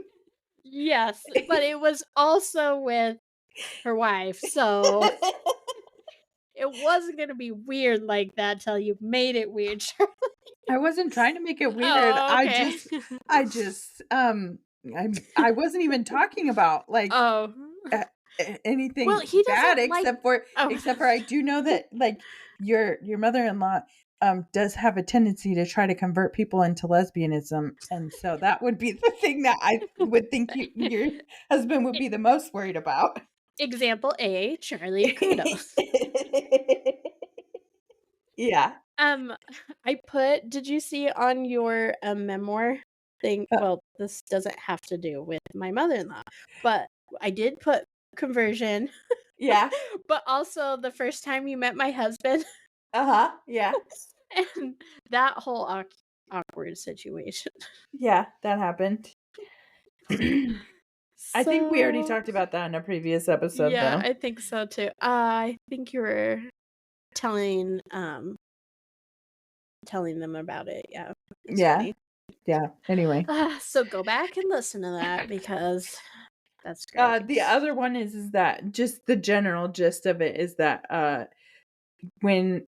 yes, but it was also with her wife, so it wasn't gonna be weird like that till you made it weird, Charli. I wasn't trying to make it weird. Oh, okay. I wasn't even talking about like Oh. uh, anything Well, he bad doesn't like except for I do know that like your mother-in-law does have a tendency to try to convert people into lesbianism, and so that would be the thing that I would think your husband would be the most worried about. Example A, Charli, kudos. Yeah. Did you see on your memoir thing? Uh, Well, this doesn't have to do with my mother-in-law, but I did put conversion, yeah. but also the first time you met my husband. Uh-huh. Yeah. And that whole awkward situation. Yeah, that happened. I think we already So talked about that in a previous episode, yeah, though. I think so too. I think you were telling telling them about it. Yeah, it's Yeah. funny. Yeah. Anyway. So go back and listen to that because that's great. The other one is that just the general gist of it is that when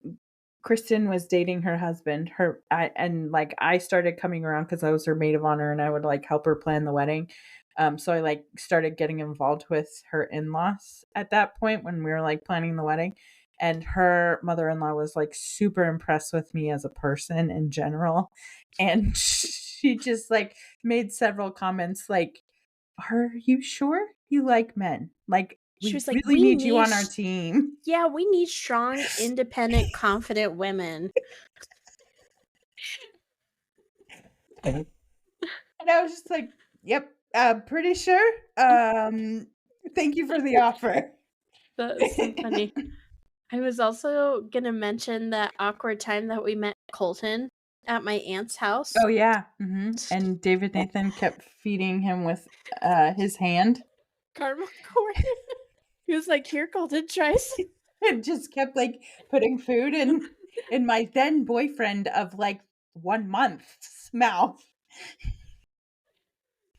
Kristen was dating her husband, I started coming around because I was her maid of honor and I would like help her plan the wedding. So I like started getting involved with her in-laws at that point when we were like planning the wedding. And her mother-in-law was like super impressed with me as a person in general. And she just like made several comments like, "Are you sure you like men? Like, She we was like, really "We need you need, on our team." yeah, we need strong, independent, confident women." And I was just like, "Yep, pretty sure. Thank you for the offer." That's so funny. I was also gonna mention that awkward time that we met Colton at my aunt's house. Oh, yeah, mhm, and David Nathan kept feeding him with, his hand. Caramel corn. He was like, "Here, Colton, try some." And just kept, like, putting food in my then boyfriend of, like, 1 month's mouth.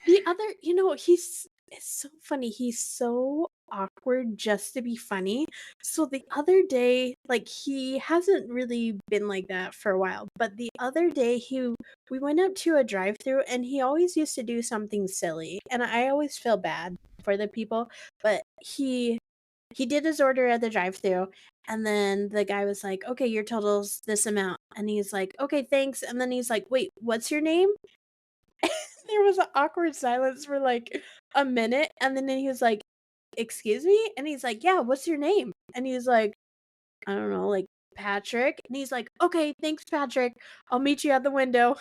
The other, it's so funny. He's so awkward just to be funny. So the other day, like he hasn't really been like that for a while, but the other day we went up to a drive-through and he always used to do something silly. And I always feel bad for the people, but he did his order at the drive-through and then the guy was like, "Okay, your total's this amount." And he's like, "Okay, thanks." And then he's like, "Wait, what's your name?" There was an awkward silence for like a minute, and then he was like, "Excuse me?" And he's like, "Yeah, what's your name?" And he's like, "I don't know, like Patrick." And he's like, "Okay, thanks, Patrick. I'll meet you at the window."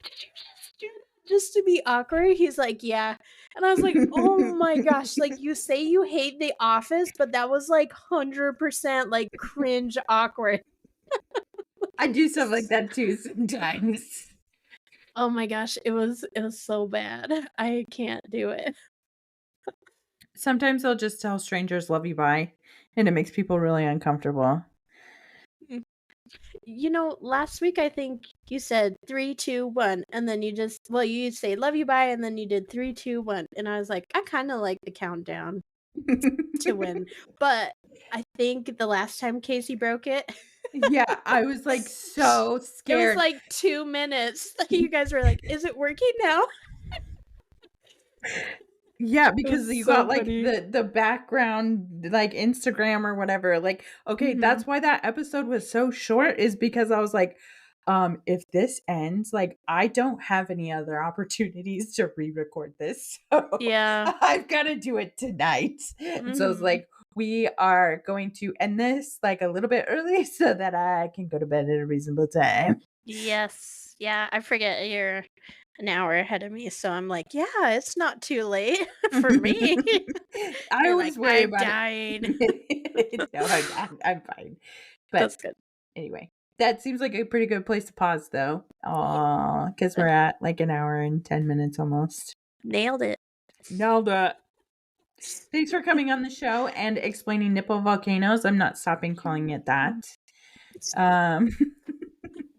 Did you just do that just to be awkward? He's like, "Yeah." And I was like, "Oh my gosh, like you say you hate The Office, but that was like 100% like cringe awkward." I do stuff like that too sometimes. Oh my gosh, it was so bad. I can't do it. Sometimes I'll just tell strangers "love you, bye," and it makes people really uncomfortable. Last week I think you said 3, 2, 1, and then you say love you bye, and then you did 3, 2, 1, and I was like, I kind of like the countdown to win, but I think the last time Casey broke it, Yeah, I was, like, so it was scared. like 2 minutes. You guys were like, "Is it working now?" Yeah, It because was you so got, like, funny. the background, like, Instagram or whatever, like, okay, Mhm. that's why that episode was so short is because I was like, if this ends, like, I don't have any other opportunities to re-record this, so Yeah. I've gotta do it tonight. And so I was Mhm. like, we are going to end this, like, a little bit early so that I can go to bed at a reasonable time. Yes. Yeah, I forget you're an hour ahead of me, so I'm like, "Yeah, it's not too late for me." I You're always like, worry "I'm about dying." it. No, I'm fine. But That's good. anyway, that seems like a pretty good place to pause though. Yeah. Because we're at like an hour and 10 minutes almost. Nailed it. Nailed it. Thanks for coming on the show and explaining nipple volcanoes. I'm not stopping calling it that. Um,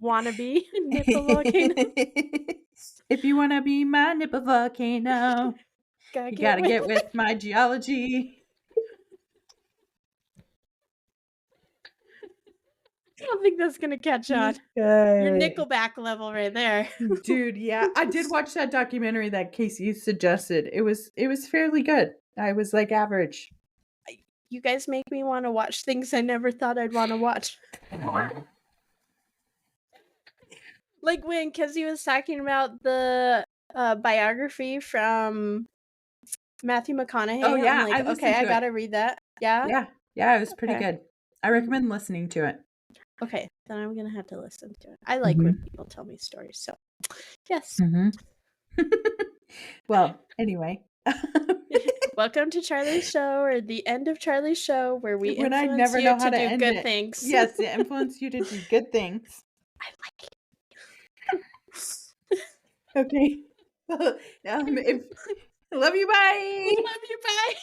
Wannabe nipple volcano. if you want to be my nipple volcano, Gotta you got get to with get with it. my geology. I don't think that's gonna catch on. Your Uh, Nickelback level right there. Dude, yeah, I did watch that documentary that Casey suggested. It was fairly good. I was like average. You guys make me wanna watch things I never thought I'd wanna watch. Like when Kizzy was talking about the, biography from Matthew Oh McConaughey, I'm yeah, like, I "Okay, listened I to it. gotta read that." Yeah? Yeah, yeah, it was pretty Okay. good. I Mhm. recommend listening to it. Okay, then I'm gonna have to listen to it. I like when Mhm. people tell me stories, so yes. Mhm. Well, anyway. Welcome to Charlie's show, or the end of Charlie's show, where we When I influence never you know how to to do end good it. things. Yes, to influence you to do good things. I like Okay. If I love you, bye. Love you, bye.